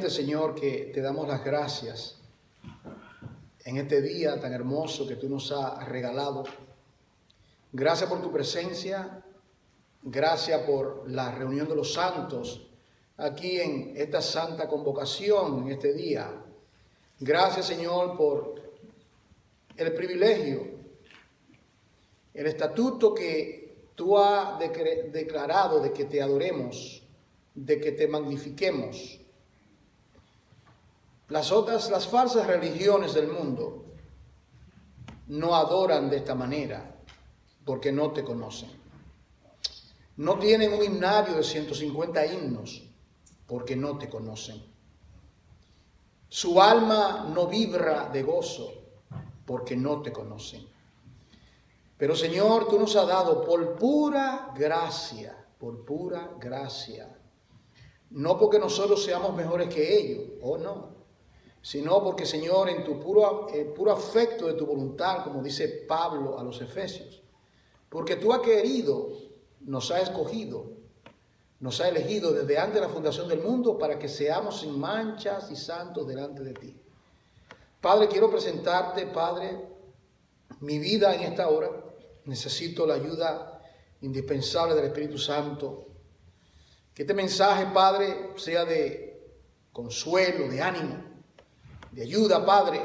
Primeramente, Señor, que te damos las gracias en este día tan hermoso que tú nos has regalado. Gracias por tu presencia, gracias por la reunión de los santos aquí en esta santa convocación en este día. Gracias, Señor, por el privilegio, el estatuto que tú has declarado de que te adoremos, de que te magnifiquemos. Las falsas religiones del mundo no adoran de esta manera porque no te conocen. No tienen un himnario de 150 himnos porque no te conocen. Su alma no vibra de gozo porque no te conocen. Pero Señor, tú nos has dado por pura gracia, no porque nosotros seamos mejores que ellos, no, sino porque, Señor, en tu puro afecto de tu voluntad, como dice Pablo a los Efesios, porque tú has querido, nos has escogido, nos has elegido desde antes de la fundación del mundo para que seamos sin manchas y santos delante de ti. Padre, quiero presentarte, Padre, mi vida en esta hora. Necesito la ayuda indispensable del Espíritu Santo. Que este mensaje, Padre, sea de consuelo, de ánimo, de ayuda, Padre.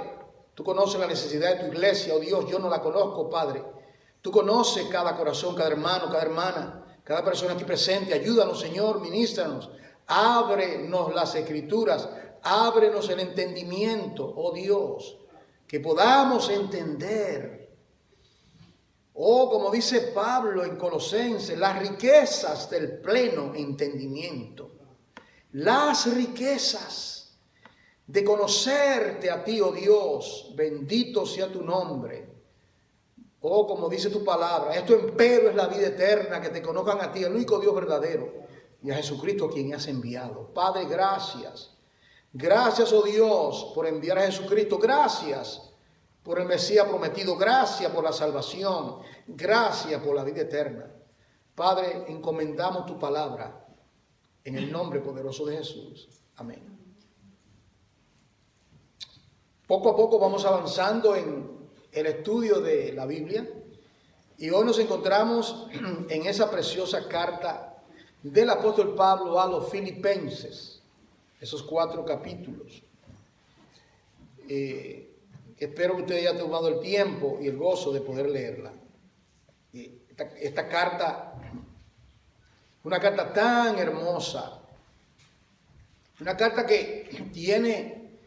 Tú conoces la necesidad de tu iglesia, oh Dios, yo no la conozco, Padre. Tú conoces cada corazón, cada hermano, cada hermana, cada persona aquí presente. Ayúdanos, Señor, ministranos. Ábrenos las escrituras, ábrenos el entendimiento, oh Dios, que podamos entender. Oh, como dice Pablo en Colosenses, las riquezas del pleno entendimiento. Las riquezas de conocerte a ti, oh Dios, bendito sea tu nombre. Oh, como dice tu palabra, esto empero es la vida eterna, que te conozcan a ti, el único Dios verdadero, y a Jesucristo a quien has enviado. Padre, gracias. Gracias, oh Dios, por enviar a Jesucristo. Gracias por el Mesías prometido. Gracias por la salvación. Gracias por la vida eterna. Padre, encomendamos tu palabra en el nombre poderoso de Jesús. Amén. Poco a poco vamos avanzando en el estudio de la Biblia y hoy nos encontramos en esa preciosa carta del apóstol Pablo a los Filipenses, esos 4 capítulos. Espero que usted haya tomado el tiempo y el gozo de poder leerla. Esta carta, una carta tan hermosa, una carta que tiene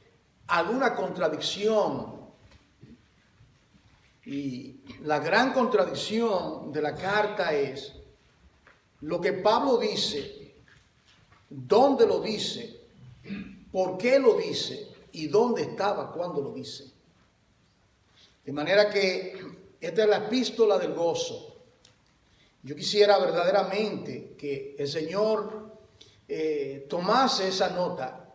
alguna contradicción, y la gran contradicción de la carta es lo que Pablo dice, dónde lo dice, por qué lo dice y dónde estaba cuando lo dice. De manera que esta es la epístola del gozo. Yo quisiera verdaderamente que el Señor tomase esa nota.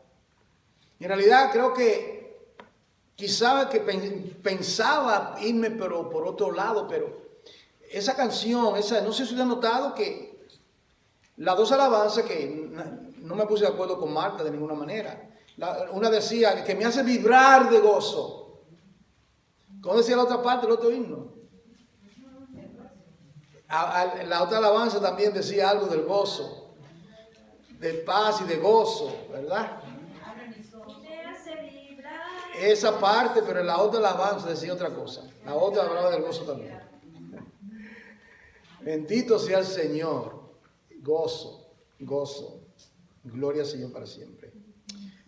En realidad creo que quizá que pensaba irme pero por otro lado, pero esa canción, no sé si usted ha notado que las dos alabanzas, que no me puse de acuerdo con Marta de ninguna manera. Una decía que me hace vibrar de gozo. ¿Cómo decía la otra parte, el otro himno? La otra alabanza también decía algo del gozo, de paz y de gozo, ¿verdad? Esa parte, pero en la otra alabanza decía otra cosa. La otra hablaba del gozo también. Bendito sea el Señor. Gozo, gozo. Gloria al Señor para siempre.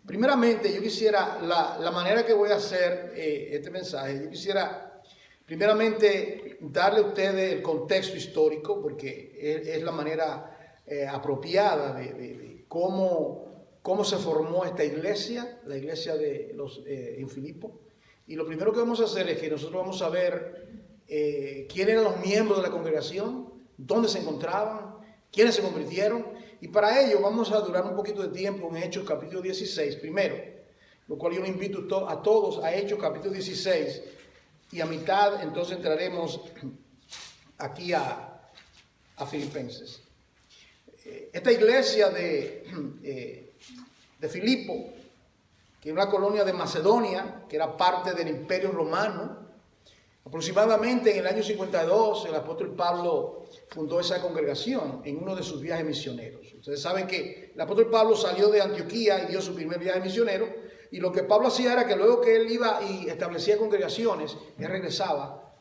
Primeramente, yo quisiera, la manera que voy a hacer este mensaje, yo quisiera primeramente darle a ustedes el contexto histórico, porque es la manera apropiada de cómo se formó esta iglesia, la iglesia de los en Filipo. Y lo primero que vamos a hacer es que nosotros vamos a ver quiénes eran los miembros de la congregación, dónde se encontraban, quiénes se convirtieron. Y para ello vamos a durar un poquito de tiempo en Hechos capítulo 16 primero, lo cual yo le invito a todos a Hechos capítulo 16, y a mitad entonces entraremos aquí a Filipenses. Esta iglesia de Filipo que era una colonia de Macedonia, que era parte del Imperio Romano. Aproximadamente en el año 52, el apóstol Pablo fundó esa congregación en uno de sus viajes misioneros. Ustedes saben que el apóstol Pablo salió de Antioquía y dio su primer viaje misionero, y lo que Pablo hacía era que luego que él iba y establecía congregaciones, él regresaba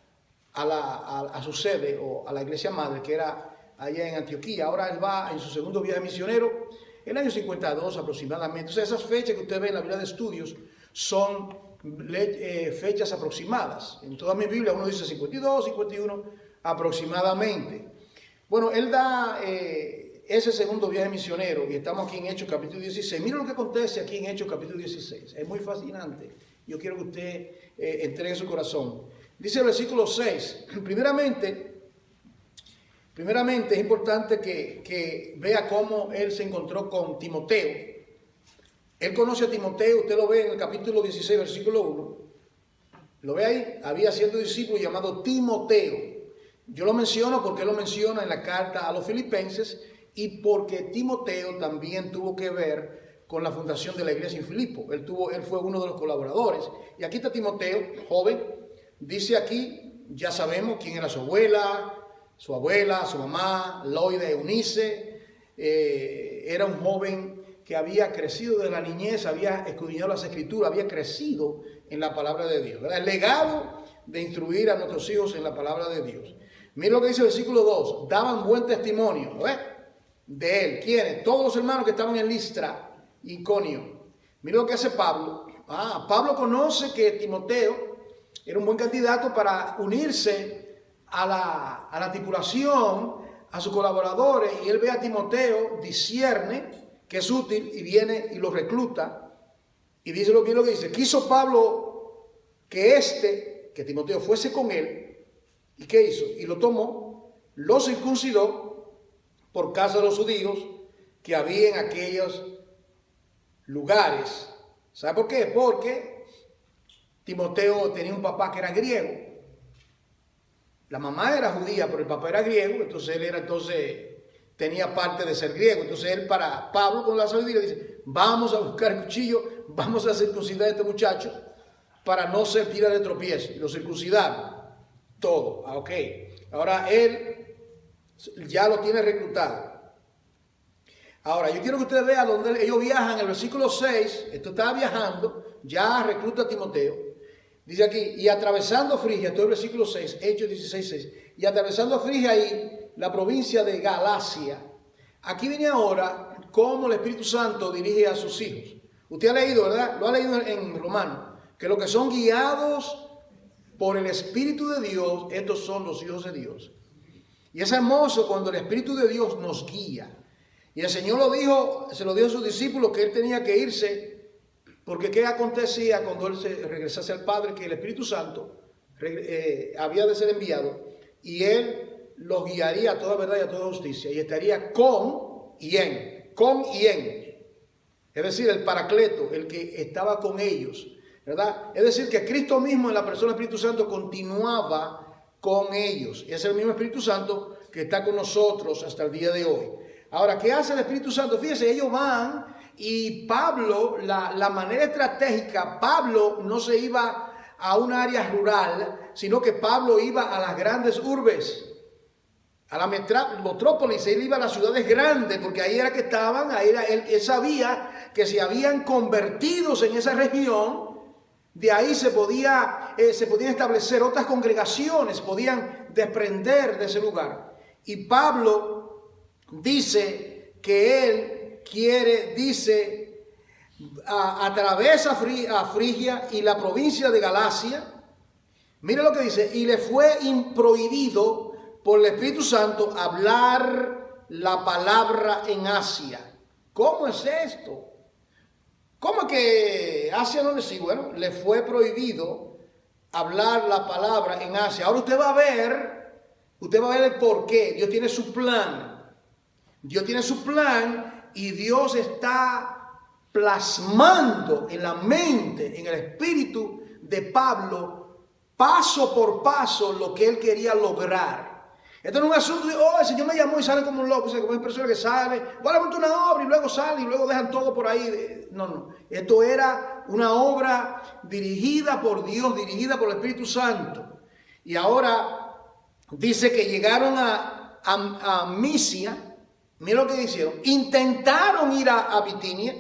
a su sede o a la iglesia madre, que era allá en Antioquía. Ahora él va en su segundo viaje misionero, el año 52 aproximadamente. O sea, esas fechas que usted ve en la Biblia de Estudios son fechas aproximadas. En toda mi Biblia uno dice 52, 51 aproximadamente. Bueno, él da ese segundo viaje misionero y estamos aquí en Hechos capítulo 16. Mira lo que acontece aquí en Hechos capítulo 16. Es muy fascinante. Yo quiero que usted entregue su corazón. Dice el versículo 6. Primeramente es importante que vea cómo él se encontró con Timoteo. Él conoce a Timoteo, usted lo ve en el capítulo 16, versículo 1. ¿Lo ve ahí? Había cierto discípulo llamado Timoteo. Yo lo menciono porque él lo menciona en la carta a los Filipenses y porque Timoteo también tuvo que ver con la fundación de la iglesia en Filipo. Él fue uno de los colaboradores. Y aquí está Timoteo, joven. Dice aquí, ya sabemos quién era su abuela, su mamá, Loida, Eunice. Era un joven que había crecido desde la niñez, había escudriñado las escrituras, había crecido en la palabra de Dios, ¿verdad? El legado de instruir a nuestros hijos en la palabra de Dios. Mira lo que dice el versículo 2, daban buen testimonio, ¿ves? De él. ¿Quiénes? Todos los hermanos que estaban en Listra y Iconio. Mira lo que hace Pablo. Pablo conoce que Timoteo era un buen candidato para unirse a la tripulación, a sus colaboradores, y él ve a Timoteo, discierne que es útil y viene y lo recluta. Y dice lo que dice. Quiso Pablo que Timoteo fuese con él. ¿Y qué hizo? Y lo tomó, lo circuncidó por causa de los judíos que había en aquellos lugares. ¿Sabe por qué? Porque Timoteo tenía un papá que era griego. La mamá era judía, pero el papá era griego, entonces él tenía parte de ser griego. Entonces él, para Pablo, con la sabiduría, dice, vamos a buscar el cuchillo, vamos a circuncidar a este muchacho para no ser piedra de tropiezo. Y lo circuncidaron todo. Ok. Ahora él ya lo tiene reclutado. Ahora, yo quiero que ustedes vean donde ellos viajan. En el versículo 6, esto estaba viajando, ya recluta a Timoteo. Dice aquí, y atravesando Frigia, esto es el versículo 6, Hechos 16, 6. Y atravesando Frigia y la provincia de Galacia. Aquí viene ahora cómo el Espíritu Santo dirige a sus hijos. Usted ha leído, ¿verdad? Lo ha leído en Romano, que los que son guiados por el Espíritu de Dios, estos son los hijos de Dios. Y es hermoso cuando el Espíritu de Dios nos guía. Y el Señor se lo dijo a sus discípulos que él tenía que irse, porque ¿qué acontecía cuando él se regresase al Padre? Que el Espíritu Santo había de ser enviado y él los guiaría a toda verdad y a toda justicia, y estaría con y en. Es decir, el Paracleto, el que estaba con ellos, ¿verdad? Es decir, que Cristo mismo en la persona del Espíritu Santo continuaba con ellos. Y es el mismo Espíritu Santo que está con nosotros hasta el día de hoy. Ahora, ¿qué hace el Espíritu Santo? Fíjense, ellos van y Pablo, la manera estratégica, Pablo no se iba a un área rural, sino que Pablo iba a las grandes urbes, a la metrópolis. Él iba a las ciudades grandes, porque ahí era que estaban, él sabía que si habían convertidos en esa región, de ahí se podían establecer otras congregaciones, podían desprender de ese lugar. Y Pablo dice que él atravesa a Frigia y la provincia de Galacia. Mira lo que dice, y le fue prohibido por el Espíritu Santo hablar la palabra en Asia. ¿Cómo es esto? ¿Cómo es que Asia no le sigue? Bueno, le fue prohibido hablar la palabra en Asia. Ahora usted va a ver el por qué. Dios tiene su plan. Dios tiene su plan y Dios está plasmando en la mente, en el espíritu de Pablo, paso por paso lo que él quería lograr. Esto no es un asunto de, el Señor me llamó y sale como un loco, o sea, como hay personas que salen, voy a levantar una obra y luego salen y luego dejan todo por ahí. No. Esto era una obra dirigida por Dios, dirigida por el Espíritu Santo. Y ahora dice que llegaron a Misia. Mira lo que hicieron. Intentaron ir a Bitinia.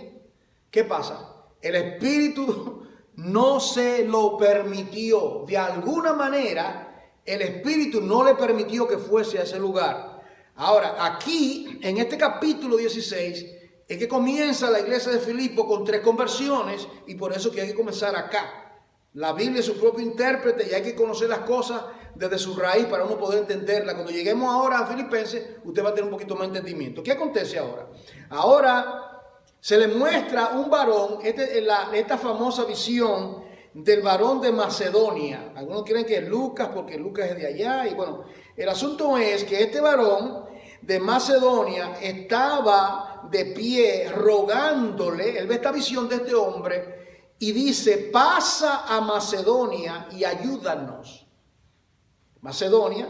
¿Qué pasa? El Espíritu no se lo permitió. De alguna manera, el Espíritu no le permitió que fuese a ese lugar. Ahora, aquí, en este capítulo 16, es que comienza la iglesia de Filipo con 3 conversiones, y por eso que hay que comenzar acá. La Biblia es su propio intérprete y hay que conocer las cosas desde su raíz para uno poder entenderla. Cuando lleguemos ahora a Filipenses, usted va a tener un poquito más de entendimiento. ¿Qué acontece ahora? Ahora se le muestra un varón, esta famosa visión del varón de Macedonia. Algunos creen que es Lucas porque Lucas es de allá. Y bueno, el asunto es que este varón de Macedonia estaba de pie rogándole. Él ve esta visión de este hombre y dice: pasa a Macedonia y ayúdanos. Macedonia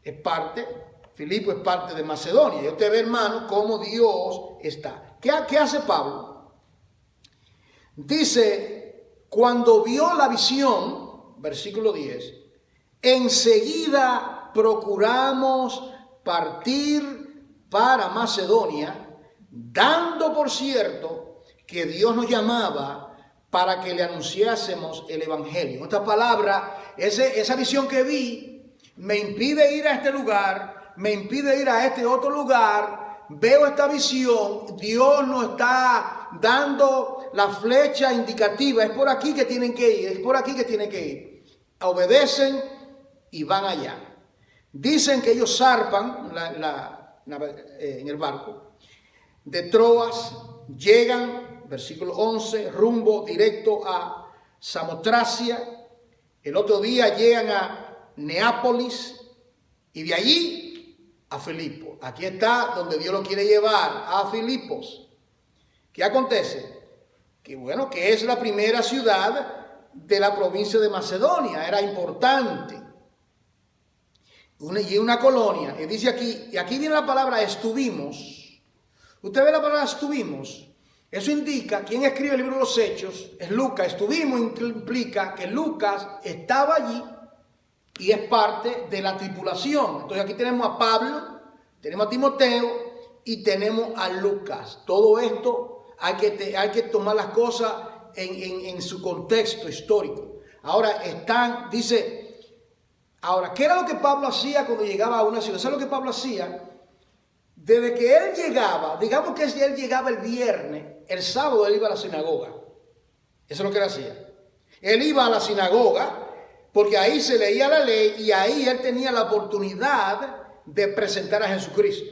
es parte, Filipo es parte de Macedonia. Y usted ve, hermano, cómo Dios está. ¿Qué hace Pablo? Dice, cuando vio la visión, versículo 10, enseguida procuramos partir para Macedonia, dando por cierto que Dios nos llamaba para que le anunciásemos el evangelio. Esta palabra, esa visión que vi, me impide ir a este lugar, me impide ir a este otro lugar. Veo esta visión, Dios nos está dando la flecha indicativa. Es por aquí que tienen que ir, es por aquí que tienen que ir. Obedecen y van allá. Dicen que ellos zarpan en el barco de Troas, llegan, versículo 11, rumbo directo a Samotracia. El otro día llegan a Neápolis y de allí a Filipo. Aquí está donde Dios lo quiere llevar, a Filipos. ¿Qué acontece? Que bueno, que es la primera ciudad de la provincia de Macedonia, era importante. Y una colonia, y dice aquí, y aquí viene la palabra estuvimos. Usted ve la palabra estuvimos. Eso indica, quien escribe el libro de los Hechos es Lucas. Estuvimos implica que Lucas estaba allí y es parte de la tripulación. Entonces aquí tenemos a Pablo, tenemos a Timoteo y tenemos a Lucas. Todo esto hay que tomar las cosas en su contexto histórico. Ahora ahora, ¿qué era lo que Pablo hacía cuando llegaba a una ciudad? ¿Sabes lo que Pablo hacía? Desde que él llegaba, digamos que si él llegaba el viernes, el sábado él iba a la sinagoga. Eso es lo que él hacía. Él iba a la sinagoga porque ahí se leía la ley y ahí él tenía la oportunidad de presentar a Jesucristo.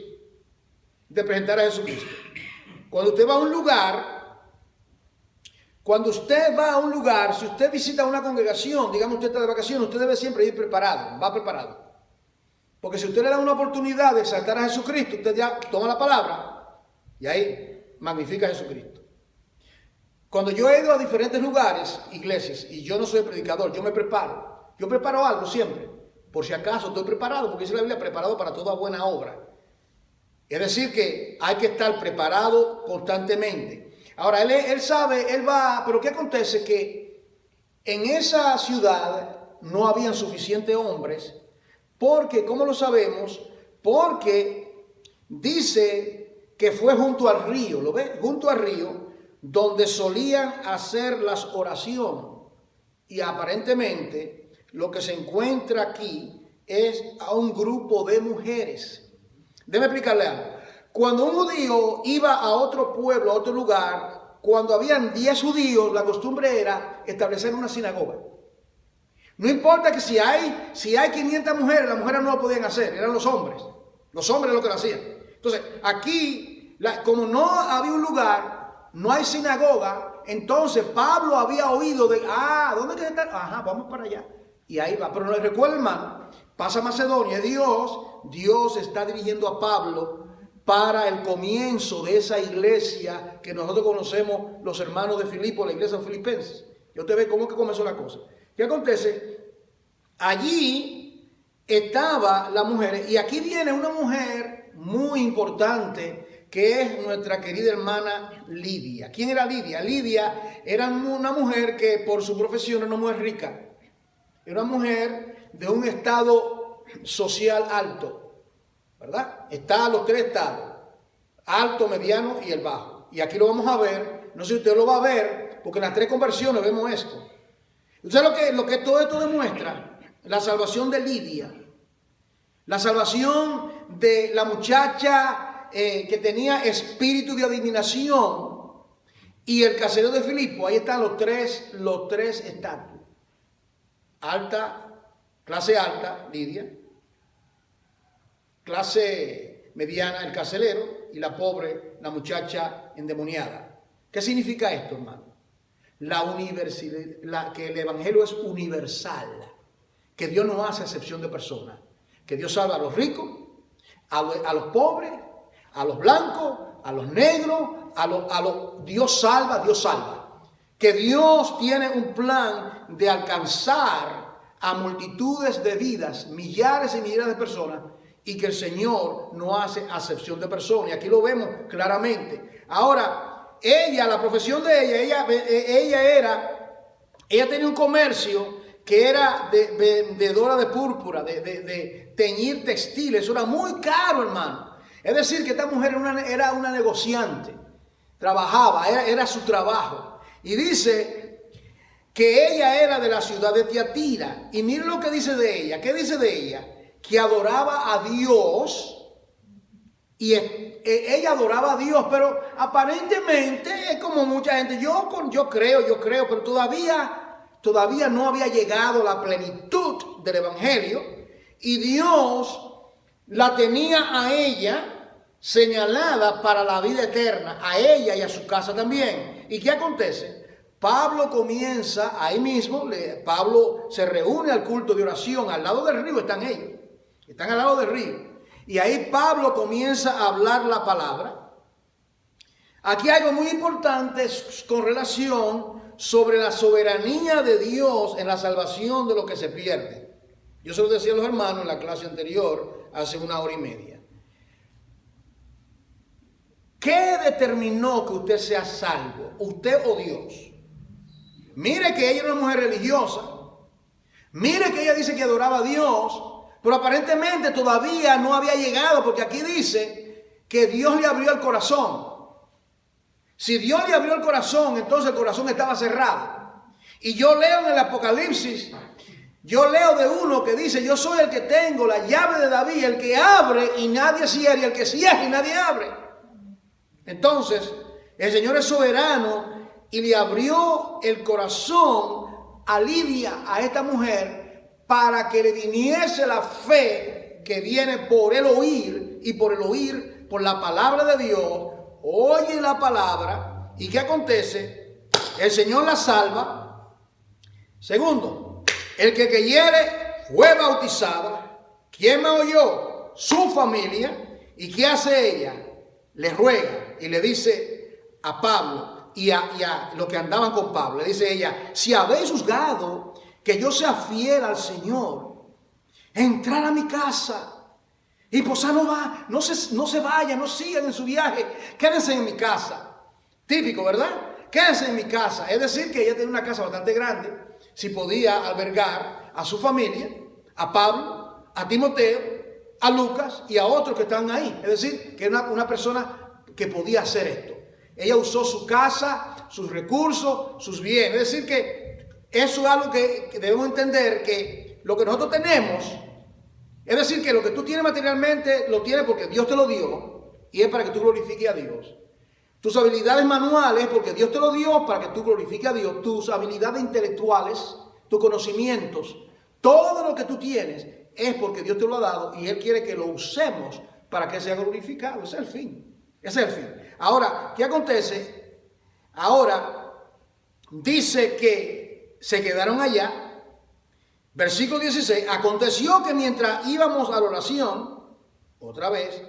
Cuando usted va a un lugar, si usted visita una congregación, digamos usted está de vacaciones, usted debe siempre ir preparado, va preparado. Porque si usted le da una oportunidad de exaltar a Jesucristo, usted ya toma la palabra y ahí magnifica a Jesucristo. Cuando yo he ido a diferentes lugares, iglesias, y yo no soy predicador, yo me preparo. Yo preparo algo siempre, por si acaso estoy preparado, porque dice la Biblia, preparado para toda buena obra. Es decir, que hay que estar preparado constantemente. Ahora, él sabe, él va, pero ¿qué acontece? Que en esa ciudad no habían suficientes hombres, porque, ¿cómo lo sabemos? Porque dice que fue junto al río, ¿lo ve? Junto al río, donde solían hacer las oraciones. Y aparentemente lo que se encuentra aquí es a un grupo de mujeres. Déjeme explicarle algo. Cuando un judío iba a otro pueblo, a otro lugar, cuando habían 10 judíos, la costumbre era establecer una sinagoga. No importa que si hay 500 mujeres, las mujeres no lo podían hacer, eran los hombres. Los hombres lo que lo hacían. Entonces, aquí, como no había un lugar, no hay sinagoga, entonces Pablo había oído ¿dónde que está? Ajá, vamos para allá. Y ahí va. Pero no le recuerda, hermano, pasa a Macedonia, Dios está dirigiendo a Pablo para el comienzo de esa iglesia que nosotros conocemos, los hermanos de Filipo, la iglesia de Filipenses. Y usted ve cómo que comenzó la cosa. ¿Qué acontece? Allí estaba la mujer, y aquí viene una mujer muy importante que es nuestra querida hermana Lidia. ¿Quién era Lidia? Lidia era una mujer que por su profesión era una mujer rica. Era una mujer de un estado social alto, ¿verdad? Está los tres estados, alto, mediano y el bajo. Y aquí lo vamos a ver, no sé si usted lo va a ver, porque en las tres conversiones vemos esto. ¿Usted lo que todo esto demuestra? La salvación de Lidia, la salvación de la muchacha que tenía espíritu de adivinación y el carcelero de Filipo. Ahí están los tres estatus. Clase alta, Lidia, clase mediana, el carcelero, y la pobre, la muchacha endemoniada. ¿Qué significa esto, hermano? Que el evangelio es universal, que Dios no hace excepción de personas, que Dios salva a los ricos, a los pobres, a los blancos, a los negros, Dios salva, que Dios tiene un plan de alcanzar a multitudes de vidas, millares y millares de personas, y que el Señor no hace acepción de personas, y aquí lo vemos claramente. Ahora, la profesión de ella tenía un comercio que era de vendedora de púrpura, de teñir textiles. Eso era muy caro, hermano. Es decir, que esta mujer era una negociante, trabajaba, era su trabajo. Y dice que ella era de la ciudad de Tiatira. Y miren lo que dice de ella. ¿Qué dice de ella? Que adoraba a Dios. Y ella adoraba a Dios, pero aparentemente es como mucha gente. Yo creo, pero todavía no había llegado la plenitud del evangelio, y Dios la tenía a ella señalada para la vida eterna, a ella y a su casa también. ¿Y qué acontece? Pablo comienza ahí mismo, Pablo se reúne al culto de oración, al lado del río están ellos, están al lado del río. Y ahí Pablo comienza a hablar la palabra. Aquí hay algo muy importante con relación sobre la soberanía de Dios en la salvación de lo que se pierde. Yo se lo decía a los hermanos en la clase anterior, hace 1 hora y media. ¿Qué determinó que usted sea salvo? ¿Usted o Dios? Mire que ella era una mujer religiosa. Mire que ella dice que adoraba a Dios. Pero aparentemente todavía no había llegado, porque aquí dice que Dios le abrió el corazón. Si Dios le abrió el corazón, entonces el corazón estaba cerrado. Y yo leo en el Apocalipsis, yo leo de uno que dice: yo soy el que tengo la llave de David, el que abre y nadie cierra, y el que cierra y nadie abre. Entonces, el Señor es soberano y le abrió el corazón a Lidia, a esta mujer, para que le viniese la fe que viene por el oír, y por el oír, por la palabra de Dios. Oye la palabra, ¿y qué acontece? El Señor la salva. Segundo, el que creyere fue bautizada. ¿Quién me oyó? Su familia. ¿Y qué hace ella? Le ruega y le dice a Pablo y a los que andaban con Pablo, le dice ella: si habéis juzgado que yo sea fiel al Señor, entrar a mi casa y posar, no se vayan, no sigan en su viaje, quédense en mi casa. Típico, ¿verdad? Quédense en mi casa. Es decir, que ella tenía una casa bastante grande, si podía albergar a su familia, a Pablo, a Timoteo, a Lucas y a otros que estaban ahí. Es decir, que era una persona que podía hacer esto. Ella usó su casa, sus recursos, sus bienes. Es decir, que eso es algo que debemos entender, que lo que nosotros tenemos, es decir, que lo que tú tienes materialmente, lo tienes porque Dios te lo dio, y es para que tú glorifiques a Dios. Tus habilidades manuales, porque Dios te lo dio para que tú glorifiques a Dios. Tus habilidades intelectuales, tus conocimientos, todo lo que tú tienes es porque Dios te lo ha dado, y Él quiere que lo usemos para que sea glorificado. Ese es el fin. Ese es el fin. Ahora, ¿qué acontece? Ahora, dice que se quedaron allá. Versículo 16. Aconteció que mientras íbamos a la oración, otra vez,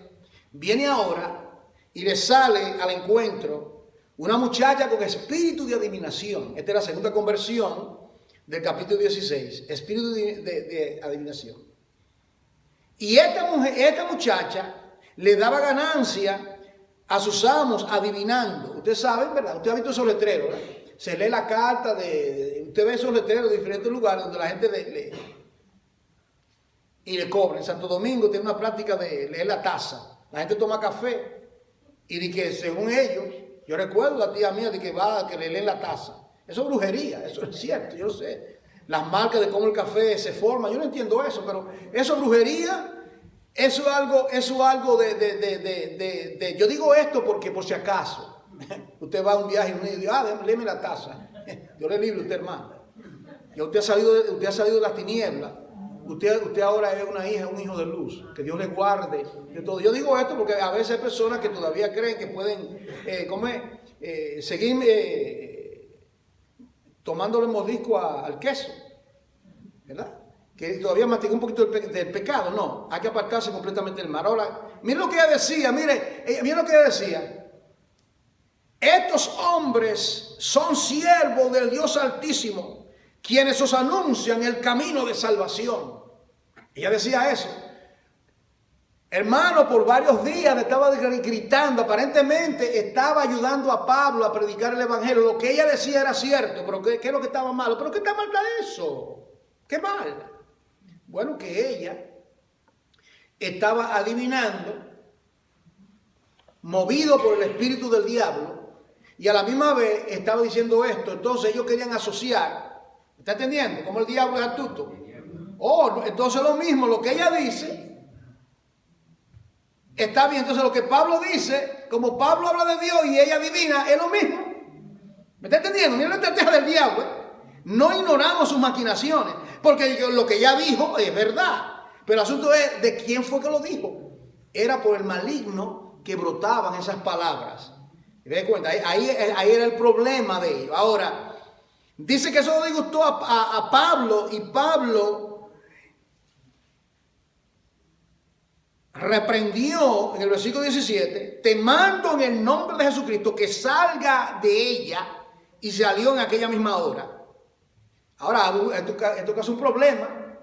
viene ahora y le sale al encuentro una muchacha con espíritu de adivinación. Esta es la segunda conversión del capítulo 16. Espíritu de adivinación. Y esta muchacha le daba ganancia a sus amos adivinando. Ustedes saben, ¿verdad? Usted ha visto esos letreros, ¿verdad? Se lee la carta usted ve esos letreros de diferentes lugares donde la gente lee y le cobra. En Santo Domingo tiene una práctica de leer la taza. La gente toma café y de que según ellos, yo recuerdo la tía mía de que le leen la taza. Eso es brujería, eso es cierto, yo sé. Las marcas de cómo el café se forma, yo no entiendo eso, pero eso es brujería. Eso es algo de yo digo esto porque por si acaso usted va a un viaje y uno dice, léeme la taza. Yo le libro a usted, hermano. Ya usted ha salido de las tinieblas. Usted ahora es una hija, un hijo de luz. Que Dios le guarde de todo. Yo digo esto porque a veces hay personas que todavía creen que pueden seguir tomándole mordisco al queso, ¿verdad? Que todavía mastiga un poquito del pecado. No, hay que apartarse completamente del mal. Ahora, mire lo que ella decía, mire lo que ella decía. Estos hombres son siervos del Dios Altísimo, quienes os anuncian el camino de salvación. Ella decía eso. Hermano, por varios días le estaba gritando, aparentemente estaba ayudando a Pablo a predicar el evangelio. Lo que ella decía era cierto, pero ¿qué es lo que estaba malo? ¿Pero qué está mal de eso? ¿Qué mal? Bueno, que ella estaba adivinando, movido por el espíritu del diablo, y a la misma vez estaba diciendo esto. Entonces ellos querían asociar. ¿Está entendiendo? Como el diablo es astuto. Entonces lo mismo, lo que ella dice, está bien. Entonces lo que Pablo dice, como Pablo habla de Dios y ella adivina, es lo mismo. ¿Me está entendiendo? Mira la estrategia del diablo. No ignoramos sus maquinaciones, porque lo que ella dijo es verdad. Pero el asunto es de quién fue que lo dijo. Era por el maligno que brotaban esas palabras. ¿Te das cuenta? Ahí era el problema de ellos. Ahora, dice que eso le disgustó a Pablo, y Pablo reprendió en el versículo 17, te mando en el nombre de Jesucristo que salga de ella, y salió en aquella misma hora. Ahora, esto causó un problema.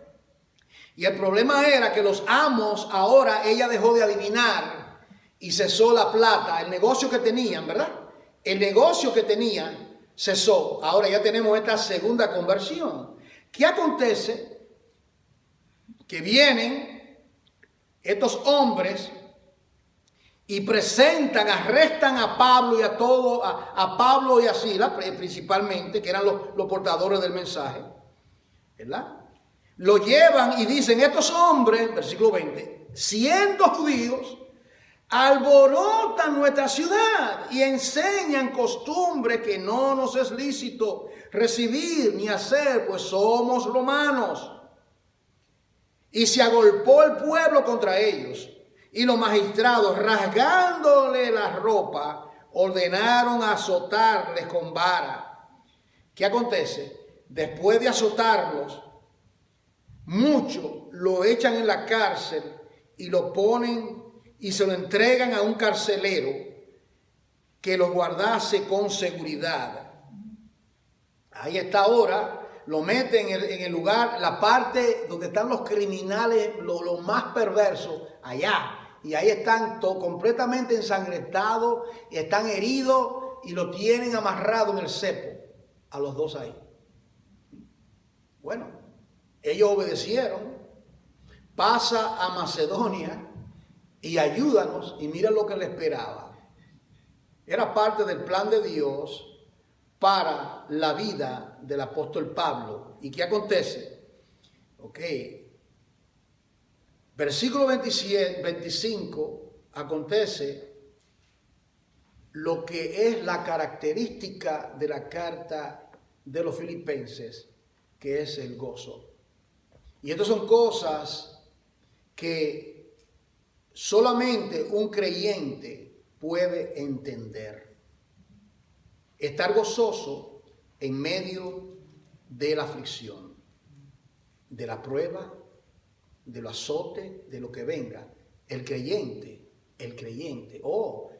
Y el problema era que los amos, ahora ella dejó de adivinar y cesó la plata, el negocio que tenían, ¿verdad? El negocio que tenían cesó. Ahora ya tenemos esta segunda conversión. ¿Qué acontece? Que vienen estos hombres y arrestan a Pablo y a Pablo y a Silas, principalmente, que eran los portadores del mensaje, ¿verdad? Lo llevan y dicen, estos hombres, versículo 20, siendo judíos, alborotan nuestra ciudad y enseñan costumbres que no nos es lícito recibir ni hacer, pues somos romanos. Y se agolpó el pueblo contra ellos, y los magistrados, rasgándole la ropa, ordenaron azotarles con vara. ¿Qué acontece? Después de azotarlos, muchos lo echan en la cárcel y lo ponen y se lo entregan a un carcelero que lo guardase con seguridad. Ahí está ahora, lo meten en el lugar, la parte donde están los criminales, los más perversos, allá. Y ahí están completamente ensangrentados, y están heridos, y lo tienen amarrado en el cepo, a los dos ahí. Bueno, ellos obedecieron. Pasa a Macedonia y ayúdanos, y mira lo que le esperaba. Era parte del plan de Dios para la vida del apóstol Pablo. ¿Y qué acontece? Versículo 25, acontece lo que es la característica de la carta de los Filipenses, que es el gozo. Y estas son cosas que solamente un creyente puede entender. Estar gozoso en medio de la aflicción, de la prueba, del azote, de lo que venga. El creyente,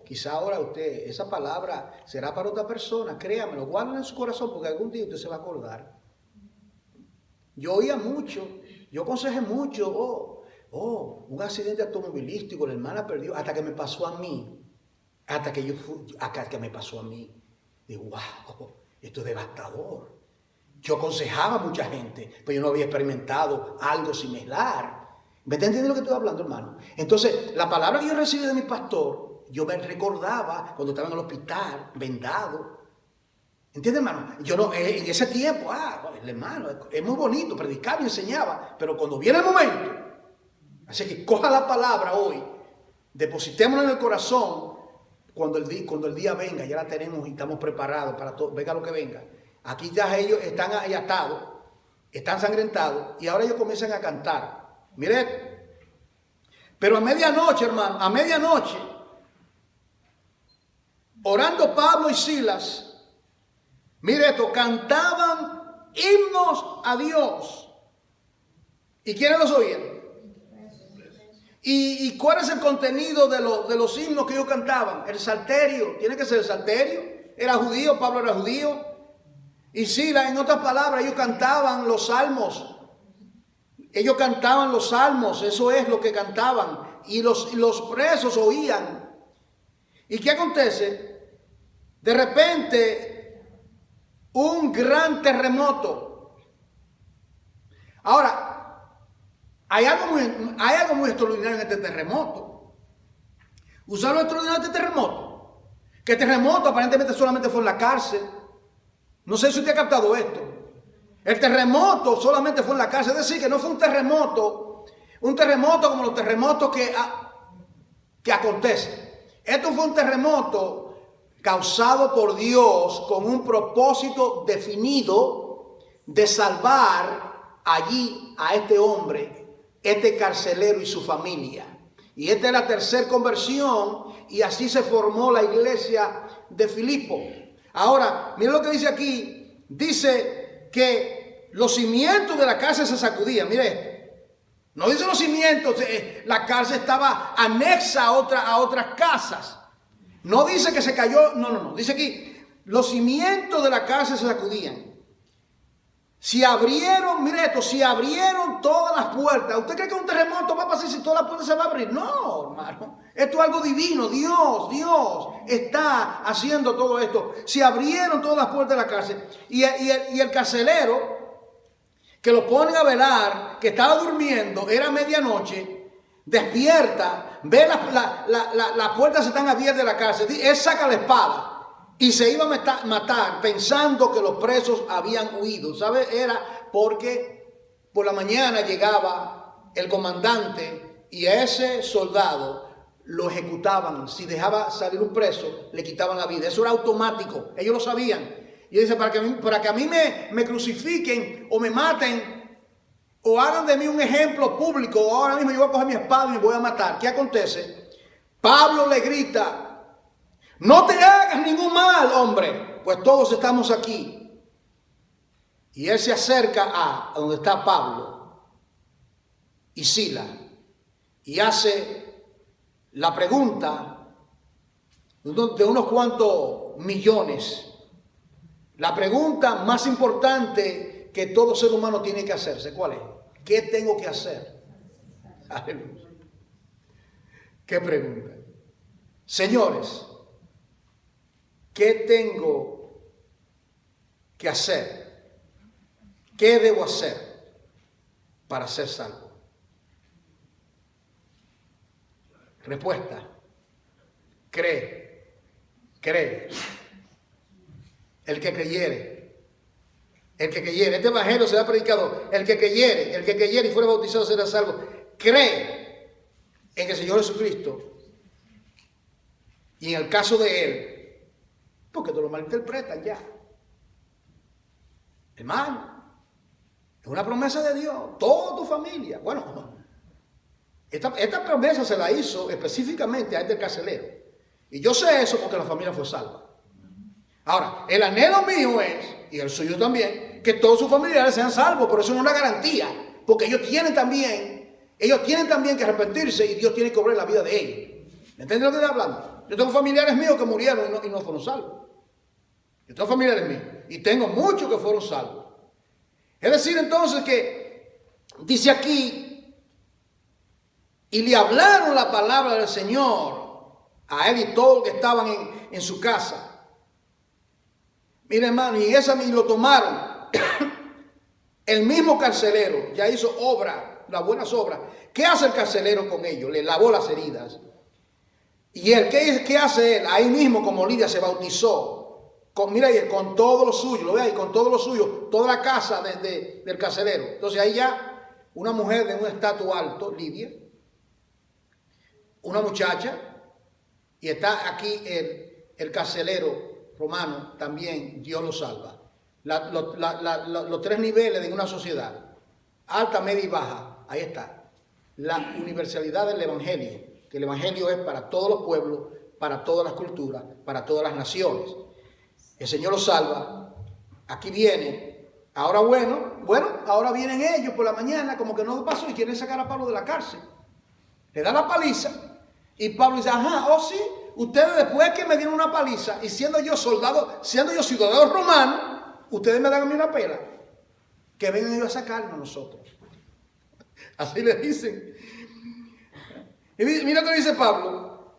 quizá ahora usted, esa palabra será para otra persona, créamelo, guárdalo en su corazón, porque algún día usted se va a acordar. Yo oía mucho, yo aconsejé mucho, un accidente automovilístico, la hermana perdió, hasta que me pasó a mí. Hasta que acá que me pasó a mí. Digo, wow, esto es devastador. Yo aconsejaba a mucha gente, pero yo no había experimentado algo similar. ¿Me está entendiendo lo que estoy hablando, hermano? Entonces, la palabra que yo recibí de mi pastor, yo me recordaba cuando estaba en el hospital, vendado. ¿Entiendes, hermano? Yo no, en ese tiempo, hermano, es muy bonito, predicaba y enseñaba, pero cuando viene el momento, así que coja la palabra hoy, depositémosla en el corazón, cuando el día venga, ya la tenemos y estamos preparados para todo, venga lo que venga. Aquí ya ellos están ahí atados, están sangrentados, y ahora ellos comienzan a cantar. Mire, pero a medianoche, hermano, a medianoche, orando Pablo y Silas, mire esto, cantaban himnos a Dios. ¿Y quiénes los oían? ¿Y cuál es el contenido de los himnos que ellos cantaban? El salterio, tiene que ser el salterio. Era judío, Pablo era judío. Y Silas, en otras palabras, ellos cantaban los salmos. Ellos cantaban los salmos, eso es lo que cantaban. Y los presos oían. ¿Y qué acontece? De repente, un gran terremoto. Ahora, hay algo muy extraordinario en este terremoto. ¿Usaron lo extraordinario de este terremoto? Que el terremoto aparentemente solamente fue en la cárcel. No sé si usted ha captado esto. El terremoto solamente fue en la cárcel. Es decir, que no fue un terremoto como los terremotos que acontecen. Esto fue un terremoto causado por Dios con un propósito definido de salvar allí a este hombre, este carcelero y su familia. Y esta es la tercera conversión y así se formó la iglesia de Filipo. Ahora, miren lo que dice aquí. Dice que los cimientos de la cárcel se sacudían. Mire esto. No dice los cimientos, la cárcel estaba anexa a otras casas. No dice que se cayó, no. Dice aquí, los cimientos de la cárcel se sacudían. Si abrieron, mire esto, si abrieron todas las puertas. ¿Usted cree que un terremoto va a pasar si todas las puertas se van a abrir? No, hermano. Esto es algo divino. Dios está haciendo todo esto. Si abrieron todas las puertas de la cárcel y el carcelero que lo ponen a velar, que estaba durmiendo, era medianoche, despierta, ve las puertas están abiertas de la cárcel. Él saca la espada. Y se iba a matar pensando que los presos habían huido. ¿Sabe? Era porque por la mañana llegaba el comandante y a ese soldado lo ejecutaban. Si dejaba salir un preso, le quitaban la vida. Eso era automático. Ellos lo sabían. Y dice, para que a mí me crucifiquen o me maten o hagan de mí un ejemplo público, ahora mismo yo voy a coger mi espada y me voy a matar. ¿Qué acontece? Pablo le grita, no te hagas ningún mal, hombre, pues todos estamos aquí. Y él se acerca a donde está Pablo y Silas y hace la pregunta de unos cuantos millones. La pregunta más importante que todo ser humano tiene que hacerse, ¿cuál es? ¿Qué tengo que hacer? Aleluya. ¿Qué pregunta? Señores, ¿qué tengo que hacer? ¿Qué debo hacer para ser salvo? Respuesta. Cree. El que creyere. Este evangelio será predicado. El que creyere y fuera bautizado será salvo. Cree en el Señor Jesucristo. Y en el caso de él, porque te lo malinterpretan ya. Hermano, es una promesa de Dios. Toda tu familia. Bueno, esta promesa se la hizo específicamente a este carcelero. Y yo sé eso porque la familia fue salva. Ahora, el anhelo mío es, y el suyo también, que todos sus familiares sean salvos, pero eso no es una garantía. Porque ellos tienen también que arrepentirse y Dios tiene que obrar la vida de ellos. ¿Entienden lo que estoy hablando? Yo tengo familiares míos que murieron y no fueron salvos. Yo tengo familiares míos y tengo muchos que fueron salvos. Es decir, entonces que dice aquí, y le hablaron la palabra del Señor a él y todos los que estaban en su casa. Mira, hermano, y lo tomaron. El mismo carcelero ya hizo obra, las buenas obras. ¿Qué hace el carcelero con ellos? Le lavó las heridas. Y él, ¿qué hace él? Ahí mismo, como Lidia se bautizó, con todo lo suyo, lo ve ahí, con todo lo suyo, toda la casa del carcelero. Entonces ahí ya una mujer de un estatus alto, Lidia, una muchacha, y está aquí el carcelero romano, también Dios lo salva. Los tres niveles de una sociedad, alta, media y baja, ahí está. La universalidad del evangelio, que el evangelio es para todos los pueblos, para todas las culturas, para todas las naciones. El Señor los salva, aquí viene. Ahora ahora vienen ellos por la mañana, como que no pasó, y quieren sacar a Pablo de la cárcel. Le da la paliza, y Pablo dice, sí, ustedes después que me dieron una paliza, y siendo yo ciudadano romano, ustedes me dan a mí una pela, que vengan ellos a sacarnos a nosotros. Así le dicen. Y mira lo que dice Pablo.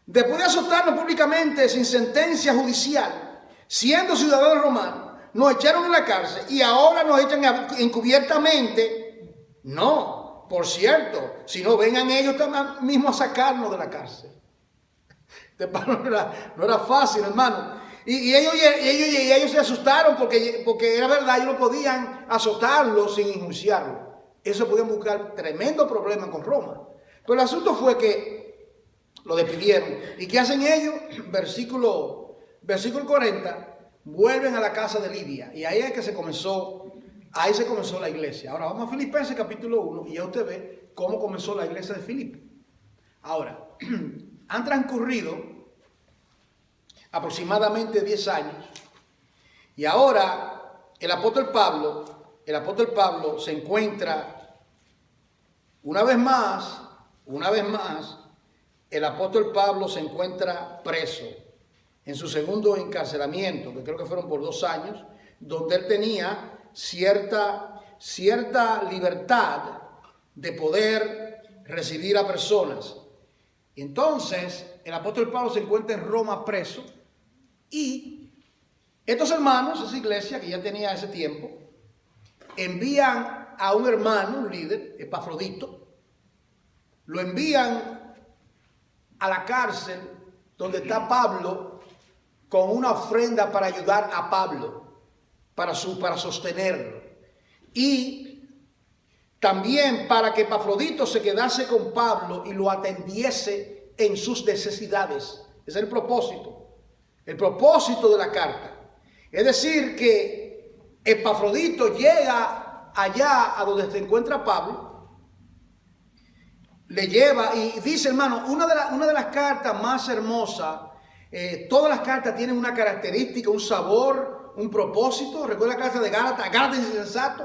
Después de azotarnos públicamente sin sentencia judicial, siendo ciudadanos romanos, nos echaron en la cárcel y ahora nos echan encubiertamente. No, por cierto, si no vengan ellos mismos a sacarnos de la cárcel. De Pablo no era fácil, hermano. Y ellos se asustaron porque era verdad, ellos no podían azotarlo sin enjuiciarlo. Eso podían buscar tremendo problema con Roma. Pero el asunto fue que lo despidieron. ¿Y qué hacen ellos? Versículo 40, vuelven a la casa de Lidia. Y ahí se comenzó la iglesia. Ahora vamos a Filipenses capítulo 1 y ya usted ve cómo comenzó la iglesia de Filipo. Ahora, han transcurrido aproximadamente 10 años y ahora el apóstol Pablo se encuentra una vez más, el apóstol Pablo se encuentra preso en su segundo encarcelamiento, que creo que fueron por 2 años, donde él tenía cierta libertad de poder recibir a personas. Entonces, el apóstol Pablo se encuentra en Roma preso y estos hermanos, esa iglesia que ya tenía ese tiempo, envían a un hermano, un líder, Epafrodito, lo envían a la cárcel donde está Pablo con una ofrenda para ayudar a Pablo, para sostenerlo. Y también para que Epafrodito se quedase con Pablo y lo atendiese en sus necesidades. Ese es el propósito de la carta. Es decir, que Epafrodito llega allá a donde se encuentra Pablo, le lleva y dice, hermano, una de las cartas más hermosas, todas las cartas tienen una característica, un sabor, un propósito. Recuerda la carta de Gálatas insensato.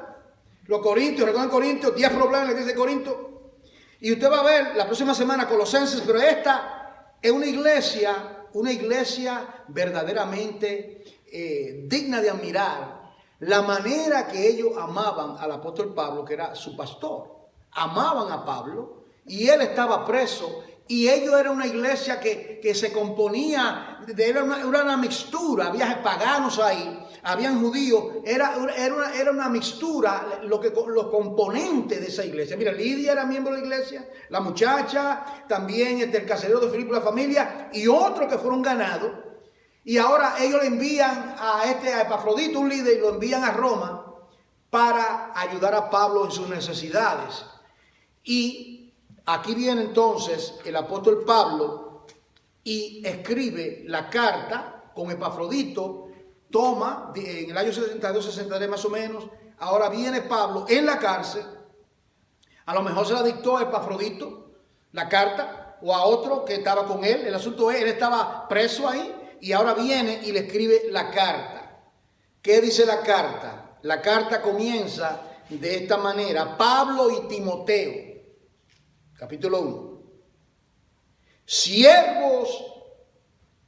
Los Corintios, recuerden Corintios, 10 problemas le dice Corinto. Y usted va a ver la próxima semana Colosenses, pero esta es una iglesia verdaderamente digna de admirar. La manera que ellos amaban al apóstol Pablo, que era su pastor. Amaban a Pablo y él estaba preso. Y ellos eran una iglesia que se componía, era una mixtura, había paganos ahí, habían judíos, era una mixtura, los componentes de esa iglesia. Mira, Lidia era miembro de la iglesia, la muchacha, también el carcelero de Filipo, la familia, y otros que fueron ganados. Y ahora ellos le envían a Epafrodito, un líder, y lo envían a Roma para ayudar a Pablo en sus necesidades. Y aquí viene entonces el apóstol Pablo y escribe la carta con Epafrodito, toma en el año 62-63 más o menos. Ahora viene Pablo en la cárcel, a lo mejor se la dictó a Epafrodito la carta o a otro que estaba con él. El asunto es, él estaba preso ahí y ahora viene y le escribe la carta. ¿Qué dice la carta? La carta comienza de esta manera: Pablo y Timoteo. Capítulo 1. Siervos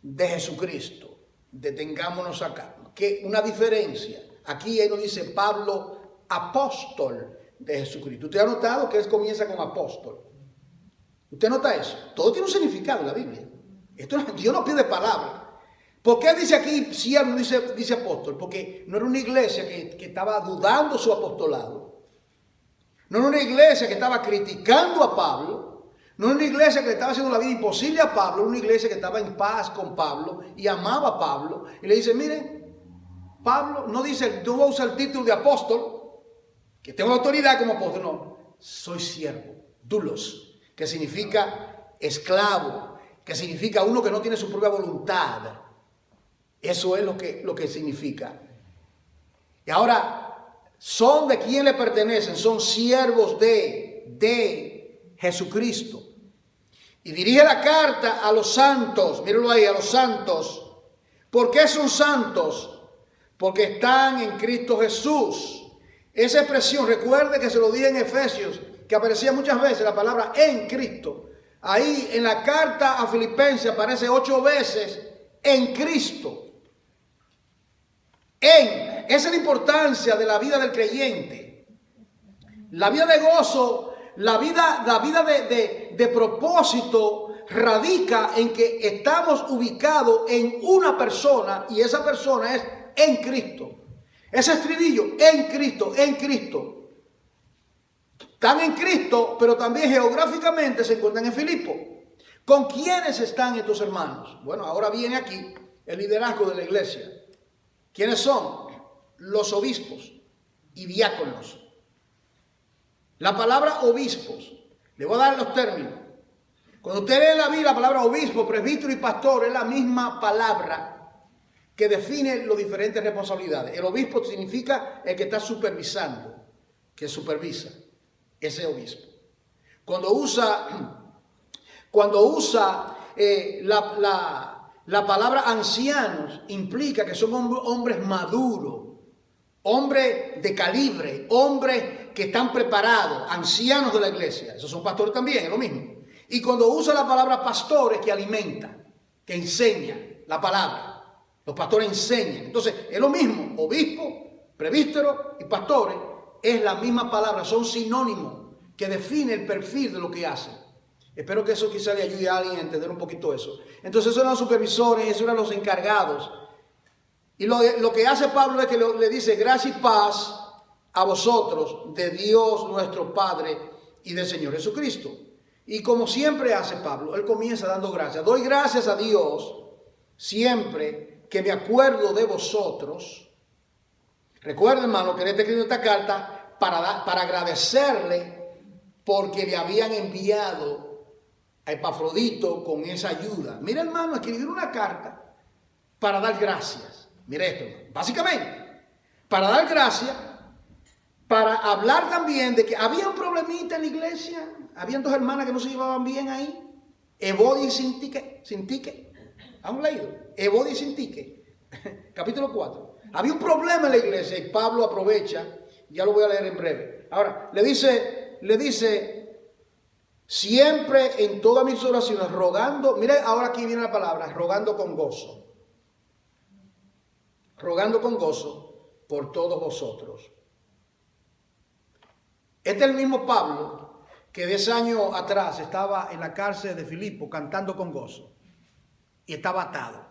de Jesucristo. Detengámonos acá. Que una diferencia. Aquí él nos dice Pablo, apóstol de Jesucristo. ¿Usted ha notado que él comienza con apóstol? ¿Usted nota eso? Todo tiene un significado en la Biblia. Dios no pide palabras. ¿Por qué dice aquí siervo, dice apóstol? Porque no era una iglesia que estaba dudando su apostolado. No era una iglesia que estaba criticando a Pablo. No era una iglesia que le estaba haciendo la vida imposible a Pablo. Era una iglesia que estaba en paz con Pablo y amaba a Pablo. Y le dice, miren, Pablo no dice, no usa el título de apóstol, que tengo autoridad como apóstol. No, soy siervo, doulos, que significa esclavo, que significa uno que no tiene su propia voluntad. Eso es lo que significa. Y ahora, ¿son de quién le pertenecen? Son siervos de Jesucristo. Y dirige la carta a los santos, mírenlo ahí, a los santos. ¿Por qué son santos? Porque están en Cristo Jesús. Esa expresión, recuerde que se lo dije en Efesios, que aparecía muchas veces la palabra en Cristo. Ahí en la carta a Filipenses aparece 8 veces en Cristo. Esa es la importancia de la vida del creyente. La vida de gozo, la vida de propósito radica en que estamos ubicados en una persona y esa persona es en Cristo. Ese estribillo, en Cristo, en Cristo. Están en Cristo, pero también geográficamente se encuentran en Filipo. ¿Con quiénes están estos hermanos? Bueno, ahora viene aquí el liderazgo de la iglesia. ¿Quiénes son? Los obispos y diáconos. La palabra obispos, le voy a dar los términos. Cuando usted lee en la Biblia la palabra obispo, presbítero y pastor, es la misma palabra que define las diferentes responsabilidades. El obispo significa el que está supervisando, que supervisa, ese obispo. Cuando usa la palabra ancianos, implica que son hombres maduros, hombres de calibre, hombres que están preparados, ancianos de la iglesia. Esos son pastores también, es lo mismo. Y cuando usa la palabra pastores, que alimenta, que enseña la palabra. Los pastores enseñan. Entonces, es lo mismo. Obispo, presbítero y pastores es la misma palabra. Son sinónimos que definen el perfil de lo que hacen. Espero que eso quizá le ayude a alguien a entender un poquito eso. Entonces, esos eran los supervisores, esos eran los encargados. Y lo que hace Pablo es que le dice gracia y paz a vosotros de Dios nuestro Padre y del Señor Jesucristo. Y como siempre hace Pablo, él comienza dando gracias. Doy gracias a Dios siempre que me acuerdo de vosotros. Recuerden, hermano, que le he escrito esta carta para agradecerle porque le habían enviado a Epafrodito con esa ayuda. Mira, hermano, escribir una carta para dar gracias. Mire esto, hermano. Básicamente, para dar gracias, para hablar también de que había un problemita en la iglesia. Habían 2 hermanas que no se llevaban bien ahí. Evodia y Sintique. ¿Han leído? Evodia y Sintique. Capítulo 4. Había un problema en la iglesia y Pablo aprovecha. Ya lo voy a leer en breve. Ahora, le dice, siempre en todas mis oraciones, rogando. Mire, ahora aquí viene la palabra, rogando con gozo. Rogando con gozo por todos vosotros. Este es el mismo Pablo que 10 años atrás estaba en la cárcel de Filipo cantando con gozo y estaba atado.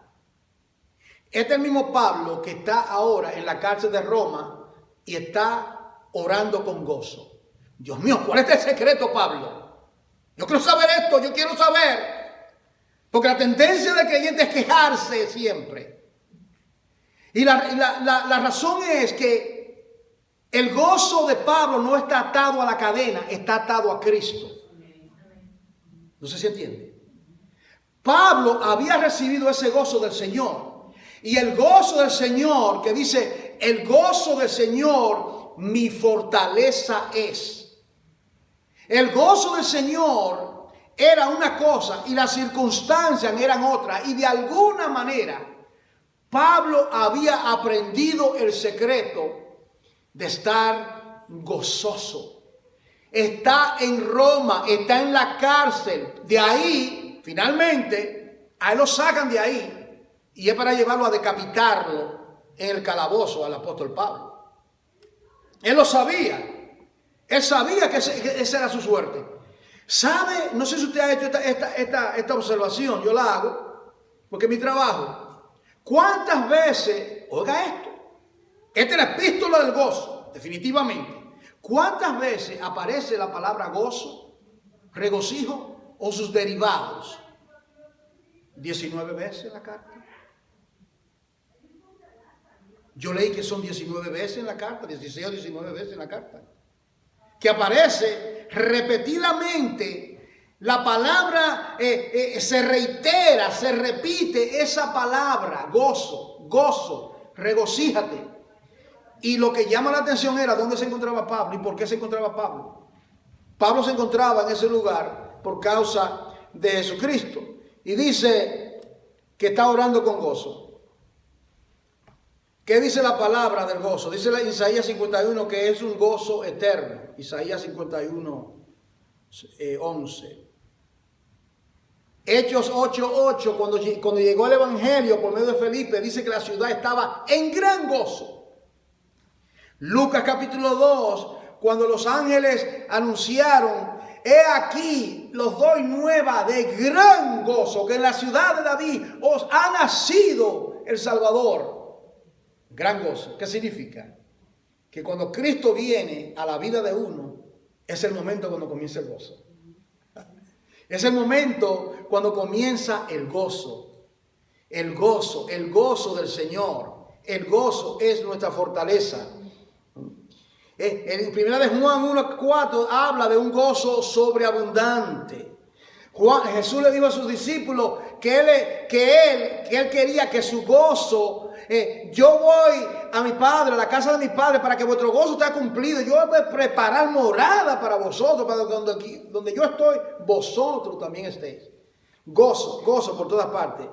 Este es el mismo Pablo que está ahora en la cárcel de Roma y está orando con gozo. Dios mío, ¿cuál es el secreto, Pablo? Yo quiero saber esto, yo quiero saber. Porque la tendencia del creyente es quejarse siempre. Y la razón es que el gozo de Pablo no está atado a la cadena, está atado a Cristo. No sé si entiende. Pablo había recibido ese gozo del Señor. Y el gozo del Señor, que dice, el gozo del Señor, mi fortaleza es. El gozo del Señor era una cosa y las circunstancias eran otras. Y de alguna manera, Pablo había aprendido el secreto de estar gozoso. Está en Roma, está en la cárcel. De ahí, finalmente, a él lo sacan de ahí. Y es para llevarlo a decapitarlo en el calabozo al apóstol Pablo. Él lo sabía. Él sabía que esa era su suerte. ¿Sabe? No sé si usted ha hecho esta observación. Yo la hago. Porque mi trabajo, ¿cuántas veces, oiga esto, esta es la epístola del gozo, definitivamente, ¿cuántas veces aparece la palabra gozo, regocijo o sus derivados? 19 veces en la carta. Yo leí que son 19 veces en la carta, 16 o 19 veces en la carta, que aparece repetidamente la palabra, se reitera, se repite esa palabra, gozo, gozo, regocíjate. Y lo que llama la atención era dónde se encontraba Pablo y por qué se encontraba Pablo. Pablo se encontraba en ese lugar por causa de Jesucristo. Y dice que está orando con gozo. ¿Qué dice la palabra del gozo? Dice en Isaías 51 que es un gozo eterno. Isaías 51, 11. Hechos 8:8, cuando llegó el Evangelio por medio de Felipe, dice que la ciudad estaba en gran gozo. Lucas capítulo 2, cuando los ángeles anunciaron, he aquí, los doy nueva de gran gozo, que en la ciudad de David os ha nacido el Salvador. Gran gozo. ¿Qué significa? Que cuando Cristo viene a la vida de uno, es el momento cuando comienza el gozo. Es el momento cuando comienza el gozo. El gozo del Señor. El gozo es nuestra fortaleza. En 1 de Juan 1:4 habla de un gozo sobreabundante. Jesús le dijo a sus discípulos que él quería que su gozo, yo voy a mi Padre, a la casa de mi Padre, para que vuestro gozo esté cumplido. Yo voy a preparar morada para vosotros, para donde yo estoy, vosotros también estéis. Gozo por todas partes.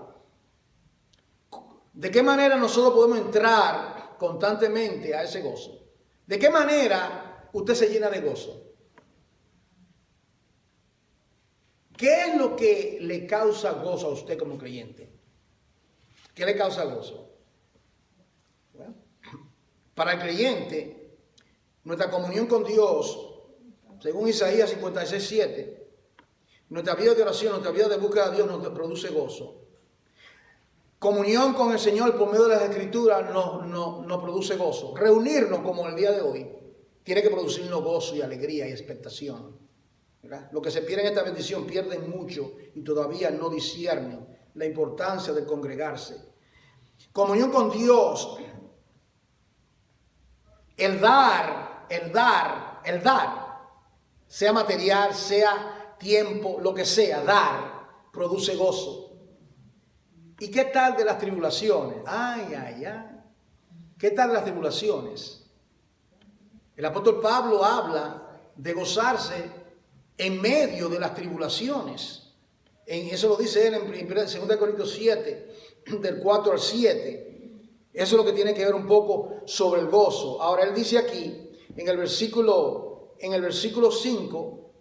¿De qué manera nosotros podemos entrar constantemente a ese gozo? ¿De qué manera usted se llena de gozo? ¿Qué es lo que le causa gozo a usted como creyente? ¿Qué le causa gozo? Bueno, para el creyente, nuestra comunión con Dios, según Isaías 56:7, nuestra vida de oración, nuestra vida de búsqueda de Dios nos produce gozo. Comunión con el Señor por medio de las Escrituras nos produce gozo. Reunirnos como el día de hoy tiene que producirnos gozo y alegría y expectación, ¿verdad? Lo que se pierde en esta bendición pierden mucho y todavía no disciernen la importancia de congregarse. Comunión con Dios, el dar, sea material, sea tiempo, lo que sea, dar, produce gozo. ¿Y qué tal de las tribulaciones? ¿Qué tal de las tribulaciones? El apóstol Pablo habla de gozarse en medio de las tribulaciones. Eso lo dice él en 2 Corintios 7, del 4 al 7. Eso es lo que tiene que ver un poco sobre el gozo. Ahora él dice aquí, en el versículo 5,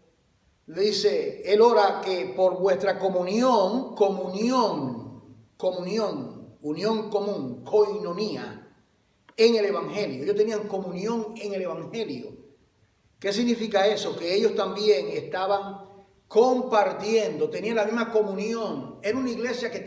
le dice, él ora que por vuestra unión común, koinonía, en el Evangelio. Ellos tenían comunión en el Evangelio. ¿Qué significa eso? Que ellos también estaban compartiendo, tenían la misma comunión. Era una iglesia que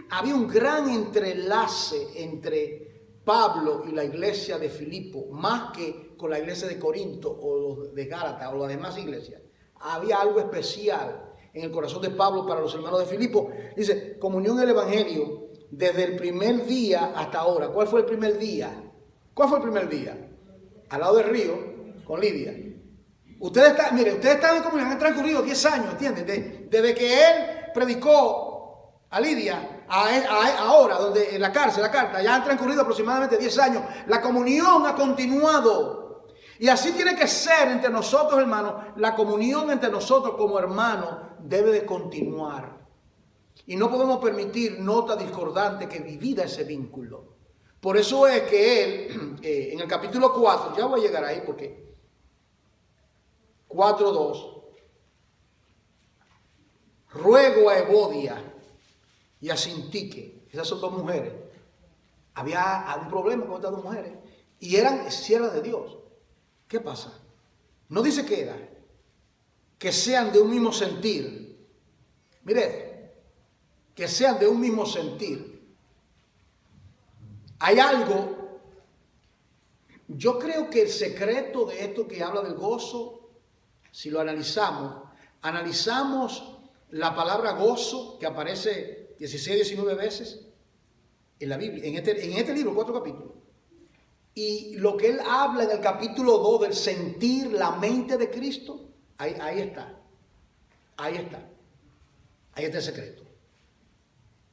había un gran entrelace entre Pablo y la iglesia de Filipo, más que con la iglesia de Corinto o de Gálatas o las demás iglesias. Había algo especial en el corazón de Pablo para los hermanos de Filipo. Dice, comunión en el Evangelio desde el primer día hasta ahora. ¿Cuál fue el primer día? Al lado del río, con Lidia. Ustedes están en comunión, han transcurrido 10 años, ¿entienden? Desde que él predicó a Lidia, ahora, donde en la cárcel, la carta, ya han transcurrido aproximadamente 10 años. La comunión ha continuado. Y así tiene que ser entre nosotros, hermanos. La comunión entre nosotros como hermanos debe de continuar. Y no podemos permitir nota discordante que divida ese vínculo. Por eso es que él, en el capítulo 4, ya voy a llegar ahí porque 4:2, ruego a Evodia y a Sintique, esas son 2 mujeres. Había un problema con estas 2 mujeres y eran siervas de Dios. ¿Qué pasa? No dice que era, que sean de un mismo sentir. Mire, que sean de un mismo sentir. Hay algo, yo creo que el secreto de esto que habla del gozo, si lo analizamos la palabra gozo que aparece 16, 19 veces en la Biblia, en este libro, 4 capítulos. Y lo que él habla en el capítulo 2 del sentir la mente de Cristo, ahí está. Ahí está el secreto.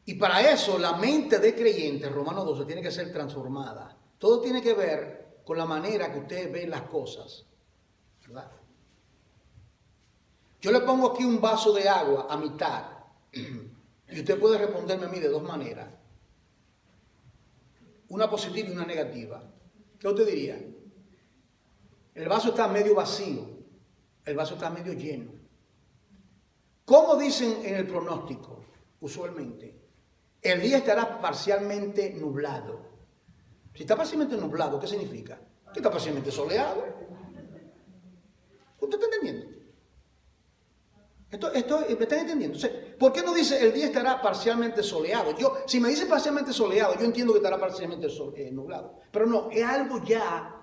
Y para eso la mente de creyente, Romanos 12, tiene que ser transformada. Todo tiene que ver con la manera que ustedes ven las cosas, ¿verdad? Yo le pongo aquí un vaso de agua a mitad y usted puede responderme a mí de dos maneras. Una positiva y una negativa. ¿Qué usted diría? El vaso está medio vacío, el vaso está medio lleno. ¿Cómo dicen en el pronóstico? Usualmente, el día estará parcialmente nublado. Si está parcialmente nublado, ¿qué significa? Que está parcialmente soleado. ¿Usted está entendiendo? ¿Me están entendiendo? O sea, ¿por qué no dice el día estará parcialmente soleado? Si me dice parcialmente soleado, yo entiendo que estará parcialmente nublado. Pero no, es algo ya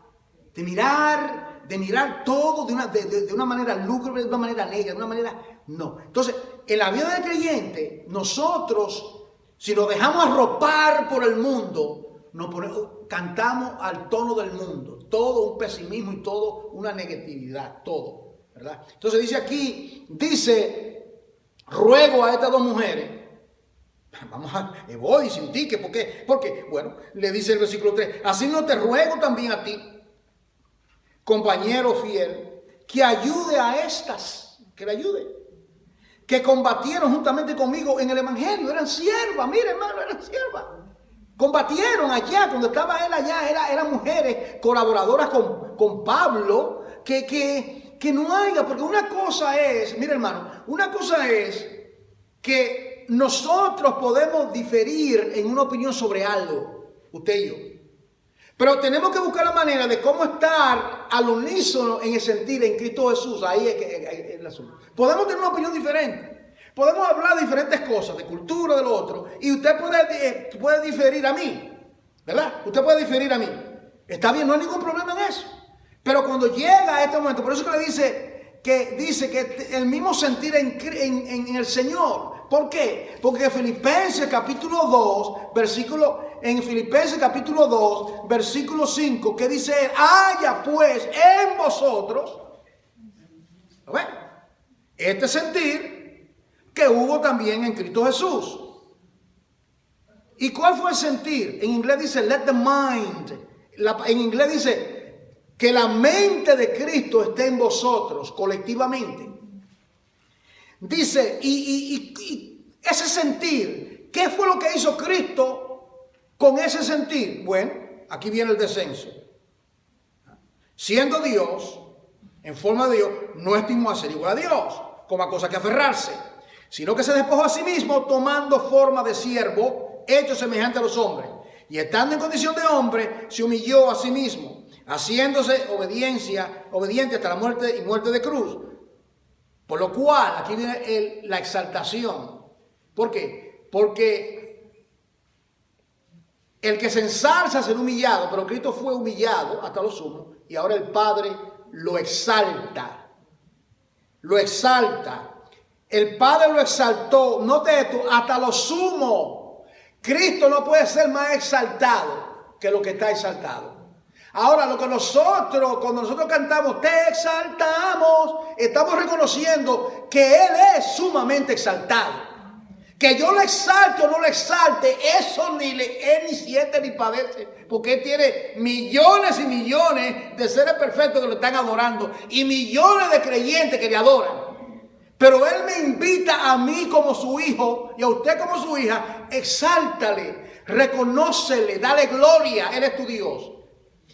de mirar todo de una manera lúgubre, de una manera negra, de una manera... No. Entonces, en la vida del creyente, nosotros, si nos dejamos arropar por el mundo, cantamos al tono del mundo. Todo un pesimismo y todo una negatividad, todo. ¿Verdad? Entonces dice, ruego a estas dos mujeres, voy sin ti, ¿por qué? Porque, bueno, le dice el versículo 3, así no te ruego también a ti, compañero fiel, que ayude a estas, que le ayude, que combatieron juntamente conmigo en el evangelio, eran siervas, mire hermano, eran siervas. Combatieron allá, cuando estaba él allá, eran mujeres colaboradoras con Pablo, que no haya, porque una cosa es, mire hermano, una cosa es que nosotros podemos diferir en una opinión sobre algo, usted y yo. Pero tenemos que buscar la manera de cómo estar al unísono en el sentir en Cristo Jesús. Ahí es el asunto. Podemos tener una opinión diferente. Podemos hablar de diferentes cosas, de cultura, de lo otro. Y usted puede diferir a mí. ¿Verdad? Usted puede diferir a mí. Está bien, no hay ningún problema en eso. Pero cuando llega a este momento, por eso que le dice que el mismo sentir en el Señor. ¿Por qué? Porque Filipenses capítulo 2, versículo 5, que dice, haya pues en vosotros, ¿lo ven? Este sentir que hubo también en Cristo Jesús. ¿Y cuál fue el sentir? En inglés dice, let the mind. En inglés dice, que la mente de Cristo esté en vosotros colectivamente. Dice, y ese sentir, ¿qué fue lo que hizo Cristo con ese sentir? Bueno, aquí viene el descenso. Siendo Dios, en forma de Dios, no estimó a ser igual a Dios, como a cosa que aferrarse, sino que se despojó a sí mismo, tomando forma de siervo, hecho semejante a los hombres. Y estando en condición de hombre, se humilló a sí mismo, haciéndose obediente hasta la muerte y muerte de cruz. Por lo cual, aquí viene la exaltación. ¿Por qué? Porque el que se ensalza será humillado, pero Cristo fue humillado hasta lo sumo, y ahora el Padre lo exalta. Lo exalta. El Padre lo exaltó, note esto, hasta lo sumo. Cristo no puede ser más exaltado que lo que está exaltado. Ahora, cuando nosotros cantamos, te exaltamos, estamos reconociendo que Él es sumamente exaltado. Que yo lo exalte o no lo exalte, eso Él ni siente ni padece, porque Él tiene millones y millones de seres perfectos que lo están adorando y millones de creyentes que le adoran. Pero Él me invita a mí como su hijo y a usted como su hija, exáltale, reconócele, dale gloria, Él es tu Dios.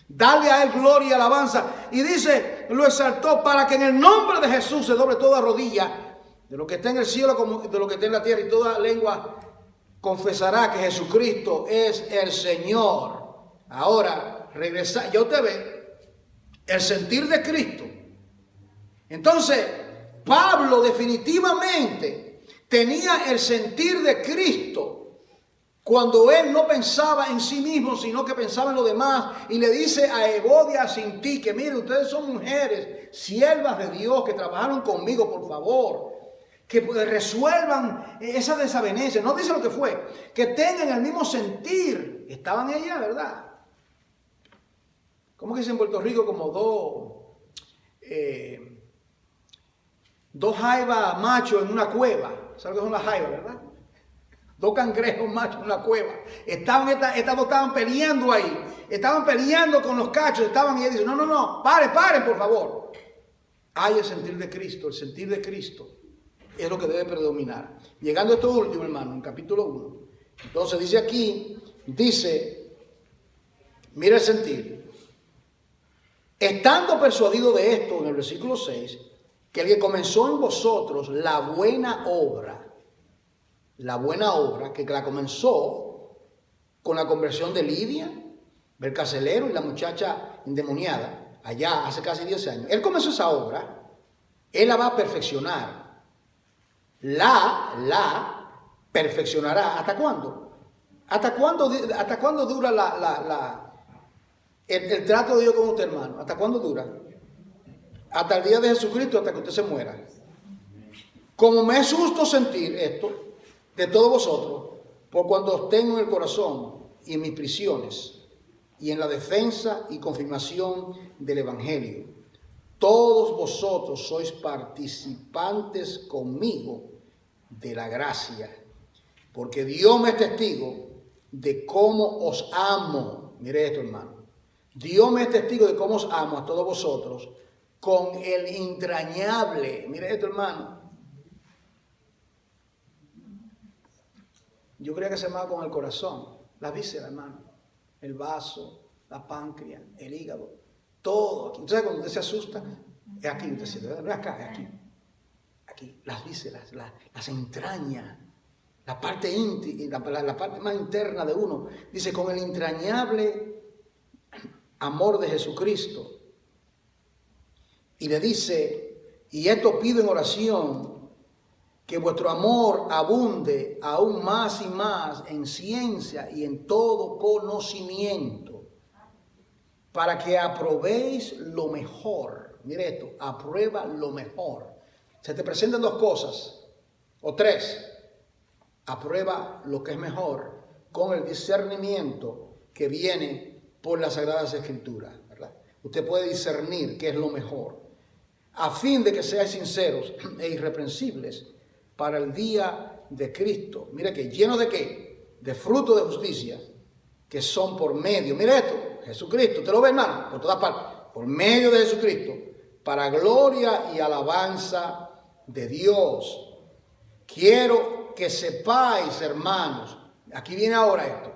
Dale a Él gloria y alabanza. Y dice, lo exaltó para que en el nombre de Jesús se doble toda rodilla, de lo que está en el cielo como de lo que está en la tierra, y toda lengua confesará que Jesucristo es el Señor. Ahora, regresa, ya usted ve el sentir de Cristo. Entonces, Pablo definitivamente tenía el sentir de Cristo cuando él no pensaba en sí mismo, sino que pensaba en los demás, y le dice a Evodia, a Sintique, mire, ustedes son mujeres, siervas de Dios, que trabajaron conmigo, por favor, que resuelvan esa desavenencia. No dice lo que fue, que tengan el mismo sentir. Estaban ellas, ¿verdad? ¿Cómo que dice en Puerto Rico? Como dos jaivas machos en una cueva. ¿Sabes lo que son las jaivas, verdad? Dos cangrejos machos en una cueva. Estas dos estaban peleando ahí. Estaban peleando con los cachos. Y ella dice, no, paren, por favor. Hay el sentir de Cristo. El sentir de Cristo es lo que debe predominar. Llegando a esto último, hermano, en capítulo 1. Entonces dice aquí, mira el sentir. Estando persuadido de esto, en el versículo 6, que el que comenzó en vosotros la buena obra, que la comenzó con la conversión de Lidia, del carcelero y la muchacha endemoniada, allá hace casi 10 años. Él comenzó esa obra, él la va a perfeccionar. La perfeccionará. ¿Hasta cuándo? ¿Hasta cuándo dura el trato de Dios con usted, hermano? ¿Hasta cuándo dura? Hasta el día de Jesucristo, hasta que usted se muera. Como me es justo sentir esto de todos vosotros, por cuanto os tengo en el corazón y en mis prisiones, y en la defensa y confirmación del Evangelio. Todos vosotros sois participantes conmigo de la gracia, porque Dios me es testigo de cómo os amo. Mire esto, hermano. Dios me es testigo de cómo os amo a todos vosotros con el entrañable. Mire esto, hermano. Yo creía que se amaba con el corazón, la víscera, hermano, el vaso, la páncreas, el hígado, todo aquí. Entonces, cuando usted se asusta, es aquí, usted siente, no es acá, es aquí. Aquí, las vísceras, las entrañas, la parte íntima, la parte más interna de uno. Dice, con el entrañable amor de Jesucristo. Y le dice, y esto pido en oración, que vuestro amor abunde aún más y más en ciencia y en todo conocimiento, para que aprobéis lo mejor. Mire esto, aprueba lo mejor. Se te presentan dos cosas, o tres. Aprueba lo que es mejor con el discernimiento que viene por las Sagradas Escrituras, ¿verdad? Usted puede discernir qué es lo mejor, a fin de que seáis sinceros e irreprensibles para el día de Cristo. Mire que lleno de qué? De fruto de justicia, que son por medio. Mire esto, Jesucristo, ¿usted lo ve, hermano? Por todas partes, por medio de Jesucristo, para gloria y alabanza de Dios. Quiero que sepáis, hermanos, aquí viene ahora esto,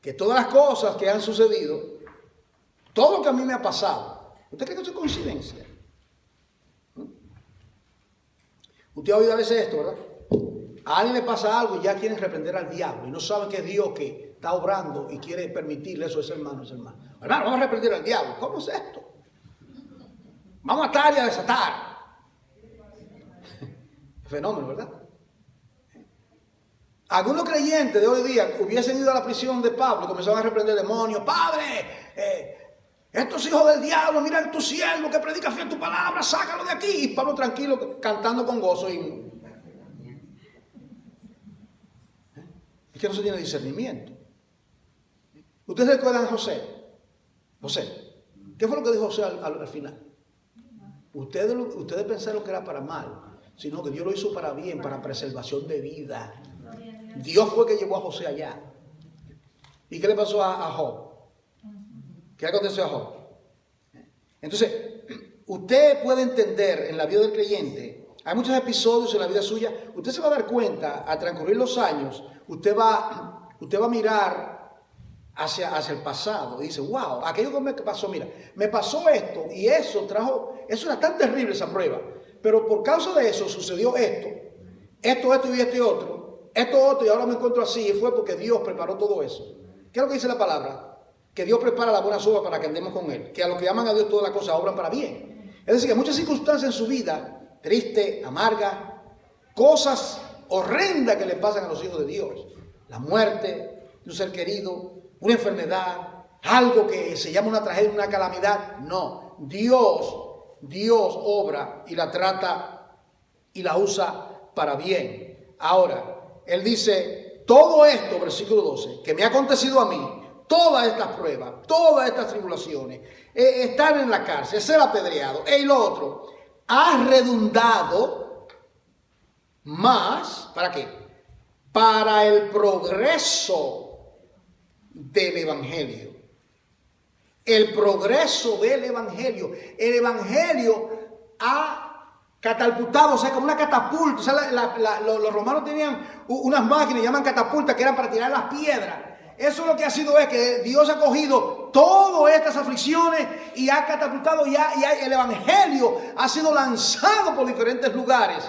que todas las cosas que han sucedido, todo lo que a mí me ha pasado, ¿usted cree que eso es coincidencia? Usted ha oído a veces esto, ¿verdad? A alguien le pasa algo y ya quieren reprender al diablo y no saben que es Dios que está obrando y quiere permitirle eso a ese hermano, Hermano, vamos a reprender al diablo. ¿Cómo es esto? Vamos a atar y a desatar. Fenómeno, ¿verdad? Algunos creyentes de hoy día hubiesen ido a la prisión de Pablo y comenzaban a reprender demonios. Padre, estos hijos del diablo, mira tu siervo que predica fiel tu palabra, sácalo de aquí. Y Pablo tranquilo, cantando con gozo. Es que no se tiene discernimiento. ¿Ustedes recuerdan a José? ¿Qué fue lo que dijo José al final? Ustedes pensaron que era para mal, sino que Dios lo hizo para bien, para preservación de vida. Dios fue que llevó a José allá. ¿Y qué le pasó a Job? ¿Qué aconteció a Job? Entonces, usted puede entender en la vida del creyente, hay muchos episodios en la vida suya, usted se va a dar cuenta, al transcurrir los años, usted va a mirar hacia el pasado y dice, wow, aquello que me pasó, mira, me pasó esto y eso era tan terrible esa prueba, pero por causa de eso sucedió esto y otro, y ahora me encuentro así, y fue porque Dios preparó todo eso. ¿Qué es lo que dice la palabra? Que Dios prepara la buena obra para que andemos con Él. Que a los que aman a Dios todas las cosas obran para bien. Es decir, que muchas circunstancias en su vida, triste, amarga, cosas horrendas que le pasan a los hijos de Dios. La muerte de un ser querido, una enfermedad, algo que se llama una tragedia, una calamidad. No, Dios obra y la trata y la usa para bien. Ahora, Él dice, todo esto, versículo 12, que me ha acontecido a mí, todas estas pruebas, todas estas tribulaciones, estar en la cárcel, ser apedreado, y lo otro, ha redundado más, ¿para qué? Para el progreso del Evangelio. El progreso del Evangelio. El Evangelio ha catapultado, o sea, como una catapulta. O sea, los romanos tenían unas máquinas, llaman catapultas, que eran para tirar las piedras. Eso lo que ha sido es que Dios ha cogido todas estas aflicciones y ha catapultado y el Evangelio ha sido lanzado por diferentes lugares.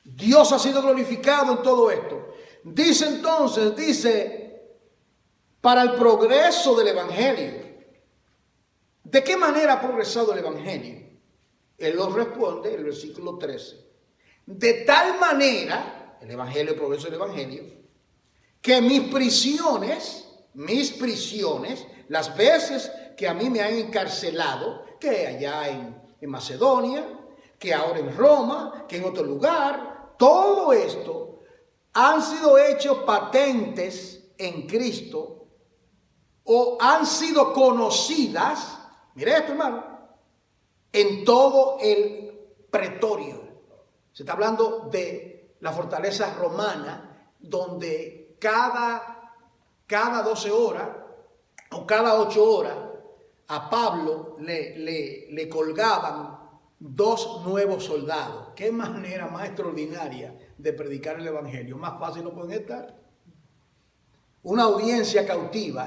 Dios ha sido glorificado en todo esto. Dice entonces, para el progreso del Evangelio. ¿De qué manera ha progresado el Evangelio? Él lo responde en el versículo 13. De tal manera, el Evangelio, el progreso del Evangelio, que mis prisiones, las veces que a mí me han encarcelado, que allá en Macedonia, que ahora en Roma, que en otro lugar, todo esto han sido hechos patentes en Cristo o han sido conocidas, mire esto, hermano, en todo el pretorio. Se está hablando de la fortaleza romana, donde cada 12 horas o cada 8 horas a Pablo le colgaban 2 nuevos soldados. Qué manera más extraordinaria de predicar el Evangelio. Más fácil no pueden estar. Una audiencia cautiva.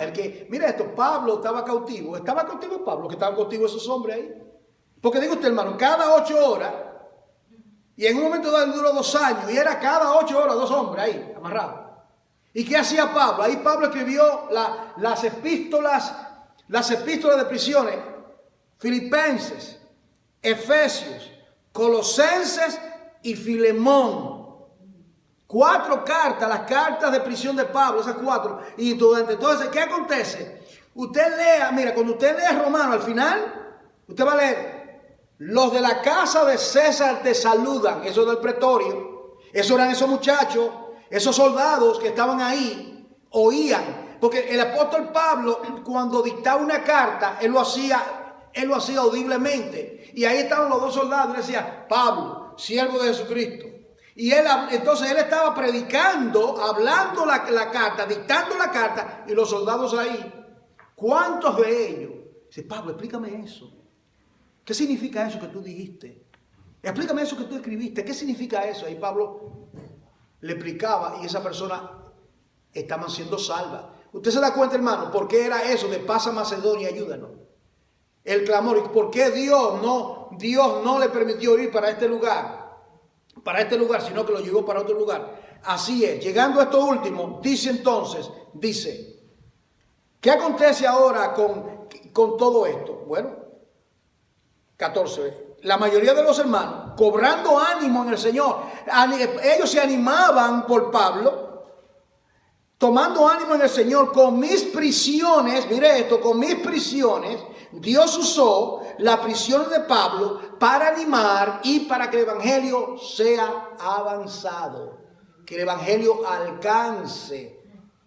Mira esto, Pablo estaba cautivo. ¿Estaba cautivo Pablo? ¿Que estaban cautivos esos hombres ahí? Porque digo usted, hermano, cada 8 horas, y en un momento dado duró 2 años, y era cada 8 horas 2 hombres ahí, amarrados. ¿Y qué hacía Pablo? Ahí Pablo escribió las epístolas de prisiones, Filipenses, Efesios, Colosenses y Filemón. 4 cartas, las cartas de prisión de Pablo, esas 4. Y entonces, ¿qué acontece? Usted lea, mira, cuando usted lee Romano, al final, usted va a leer, los de la casa de César te saludan, eso del pretorio. Esos eran esos muchachos, esos soldados que estaban ahí, oían. Porque el apóstol Pablo, cuando dictaba una carta, él lo hacía audiblemente. Y ahí estaban los 2 soldados y decía, Pablo, siervo de Jesucristo. Y entonces él estaba predicando, hablando la carta, dictando la carta, y los soldados ahí. ¿Cuántos de ellos? Dice, Pablo, explícame eso. ¿Qué significa eso que tú dijiste? Explícame eso que tú escribiste. ¿Qué significa eso? Ahí Pablo le explicaba y esa persona estaba siendo salva. Usted se da cuenta, hermano, por qué era eso de pasa Macedonia, ayúdanos. El clamor. ¿Y por qué Dios no le permitió ir para este lugar? Sino que lo llevó para otro lugar. Así es. Llegando a esto último, dice, ¿qué acontece ahora con todo esto? Bueno, 14. La mayoría de los hermanos, cobrando ánimo en el Señor, ellos se animaban por Pablo, tomando ánimo en el Señor. Con mis prisiones, mire esto, con mis prisiones, Dios usó la prisión de Pablo para animar y para que el Evangelio sea avanzado, que el Evangelio alcance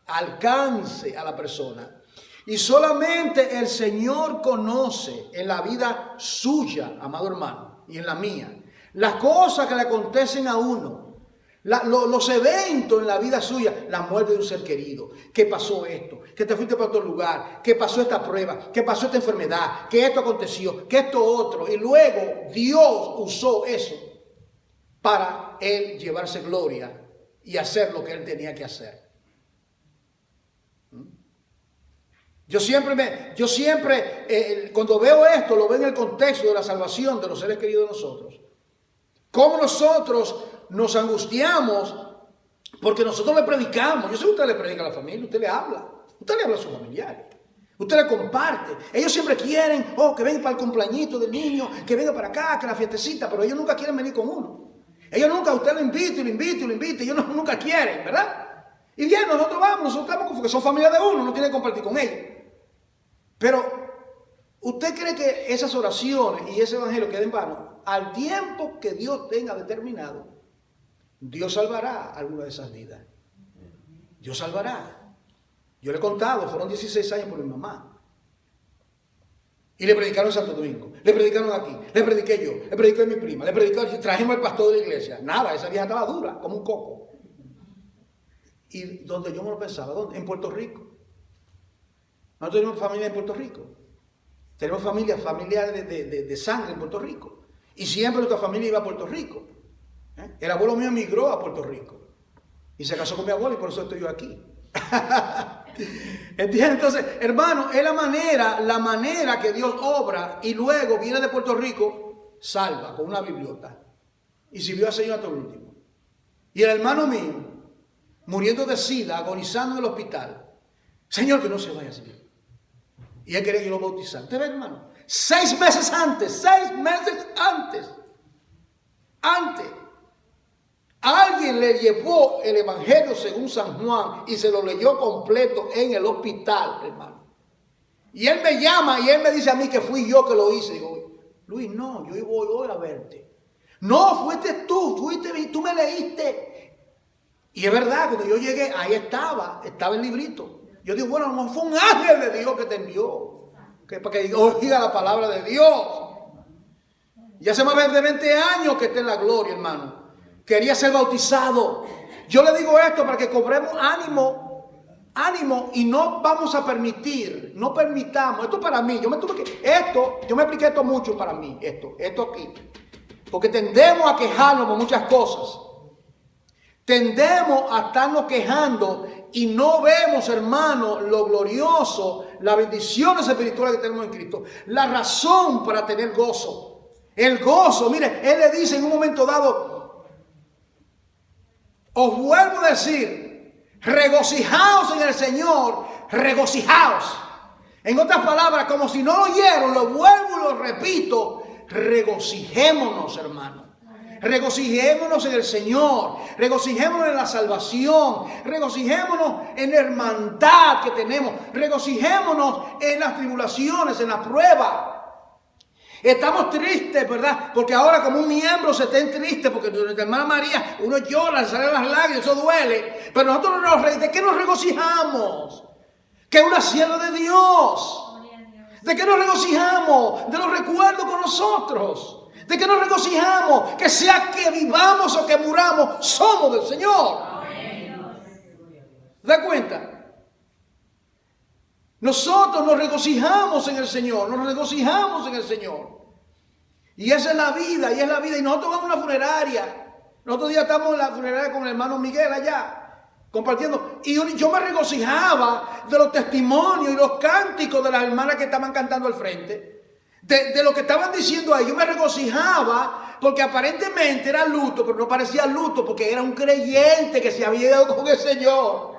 a la persona. Y solamente el Señor conoce en la vida suya, amado hermano, y en la mía, las cosas que le acontecen a uno. Los eventos en la vida suya, la muerte de un ser querido, que pasó esto, que te fuiste para otro lugar, que pasó esta prueba, que pasó esta enfermedad, que esto aconteció, que esto otro, y luego Dios usó eso para Él llevarse gloria y hacer lo que Él tenía que hacer. Yo siempre, cuando veo esto, lo veo en el contexto de la salvación de los seres queridos de nosotros. Cómo nosotros nos angustiamos porque nosotros le predicamos. Yo sé que usted le predica a la familia, usted le habla a sus familiares, usted le comparte. Ellos siempre quieren, que venga para el cumpleañito del niño, que venga para acá, que la fiestecita, pero ellos nunca quieren venir con uno. Ellos nunca, usted lo invita y lo invita y lo invita, ellos nunca quieren, ¿verdad? Y bien, nosotros vamos, nosotros estamos porque son familia de uno, no tiene que compartir con ellos. Pero, ¿usted cree que esas oraciones y ese evangelio queden en vano? Al tiempo que Dios tenga determinado, Dios salvará alguna de esas vidas. Dios salvará. Yo le he contado, fueron 16 años por mi mamá. Y le predicaron en Santo Domingo, le predicaron aquí, le prediqué yo, le prediqué a mi prima, le prediqué, trajimos al pastor de la iglesia. Nada, esa vieja estaba dura, como un coco. Y donde yo me lo pensaba, ¿dónde? En Puerto Rico. Nosotros tenemos familia en Puerto Rico. Tenemos familiares de sangre en Puerto Rico. Y siempre nuestra familia iba a Puerto Rico. El abuelo mío emigró a Puerto Rico. Y se casó con mi abuelo y por eso estoy yo aquí. ¿Entiendes? Entonces, hermano, es la manera que Dios obra y luego viene de Puerto Rico, salva con una bibliota. Y sirvió al Señor hasta el último. Y el hermano mío, muriendo de sida, agonizando en el hospital. Señor, que no se vaya así. Y él quería que yo lo bautizara. ¿Usted ve, hermano? 6 meses antes. Alguien le llevó el evangelio según San Juan y se lo leyó completo en el hospital, hermano. Y él me llama y él me dice a mí que fui yo que lo hice. Digo, Luis, no, yo voy hoy a verte. No, fuiste tú me leíste. Y es verdad, cuando yo llegué, ahí estaba el librito. Yo digo, bueno, a lo mejor fue un ángel de Dios que te envió. Para que oiga la palabra de Dios. Y hace más de 20 años que está en la gloria, hermano. Quería ser bautizado. Yo le digo esto para que cobremos ánimo y no vamos a permitir, no permitamos. Esto para mí, yo me expliqué esto mucho para mí, esto aquí. Porque tendemos a quejarnos por muchas cosas. Tendemos a estarnos quejando y no vemos, hermano, lo glorioso, las bendiciones espirituales que tenemos en Cristo. La razón para tener gozo. El gozo, mire, Él le dice en un momento dado, os vuelvo a decir, regocijaos en el Señor, regocijaos. En otras palabras, como si no lo oyeron, lo vuelvo y lo repito, regocijémonos, hermano. Regocijémonos en el Señor, regocijémonos en la salvación, regocijémonos en la hermandad que tenemos, regocijémonos en las tribulaciones, en la prueba. Estamos tristes, ¿verdad? Porque ahora como un miembro se estén tristes, porque nuestra hermana María, uno llora, le salen las lágrimas, eso duele. Pero nosotros ¿de qué nos regocijamos? Que es una sierva de Dios. ¿De qué nos regocijamos? De los recuerdos con nosotros. ¿De qué nos regocijamos? Que sea que vivamos o que muramos, somos del Señor. ¿Se da cuenta? Nosotros nos regocijamos en el Señor, nos regocijamos en el Señor. Y esa es la vida, y es la vida. Y nosotros vamos a una funeraria. Nosotros ya estamos en la funeraria con el hermano Miguel allá, compartiendo. Y yo me regocijaba de los testimonios y los cánticos de las hermanas que estaban cantando al frente. De lo que estaban diciendo ahí. Yo me regocijaba porque aparentemente era luto, pero no parecía luto porque era un creyente que se había ido con el Señor.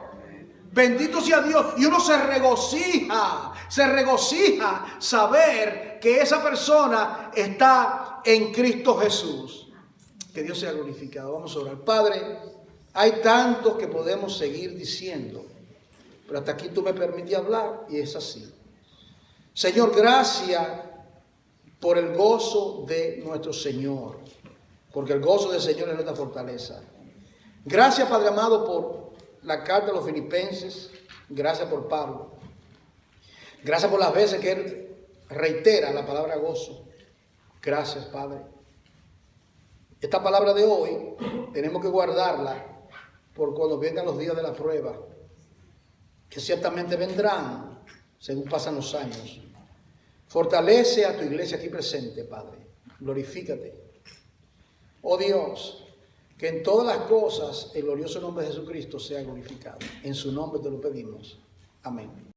Bendito sea Dios. Y uno se regocija saber que esa persona está en Cristo Jesús. Que Dios sea glorificado. Vamos a orar. Padre, hay tantos que podemos seguir diciendo, pero hasta aquí tú me permites hablar y es así. Señor, gracias por el gozo de nuestro Señor, porque el gozo del Señor es nuestra fortaleza. Gracias, Padre amado, por la carta a los Filipenses. Gracias por Pablo. Gracias por las veces que él reitera la palabra gozo. Gracias, Padre. Esta palabra de hoy tenemos que guardarla por cuando vengan los días de la prueba, que ciertamente vendrán según pasan los años. Fortalece a tu iglesia aquí presente, Padre. Glorifícate. Oh Dios, que en todas las cosas el glorioso nombre de Jesucristo sea glorificado. En su nombre te lo pedimos. Amén.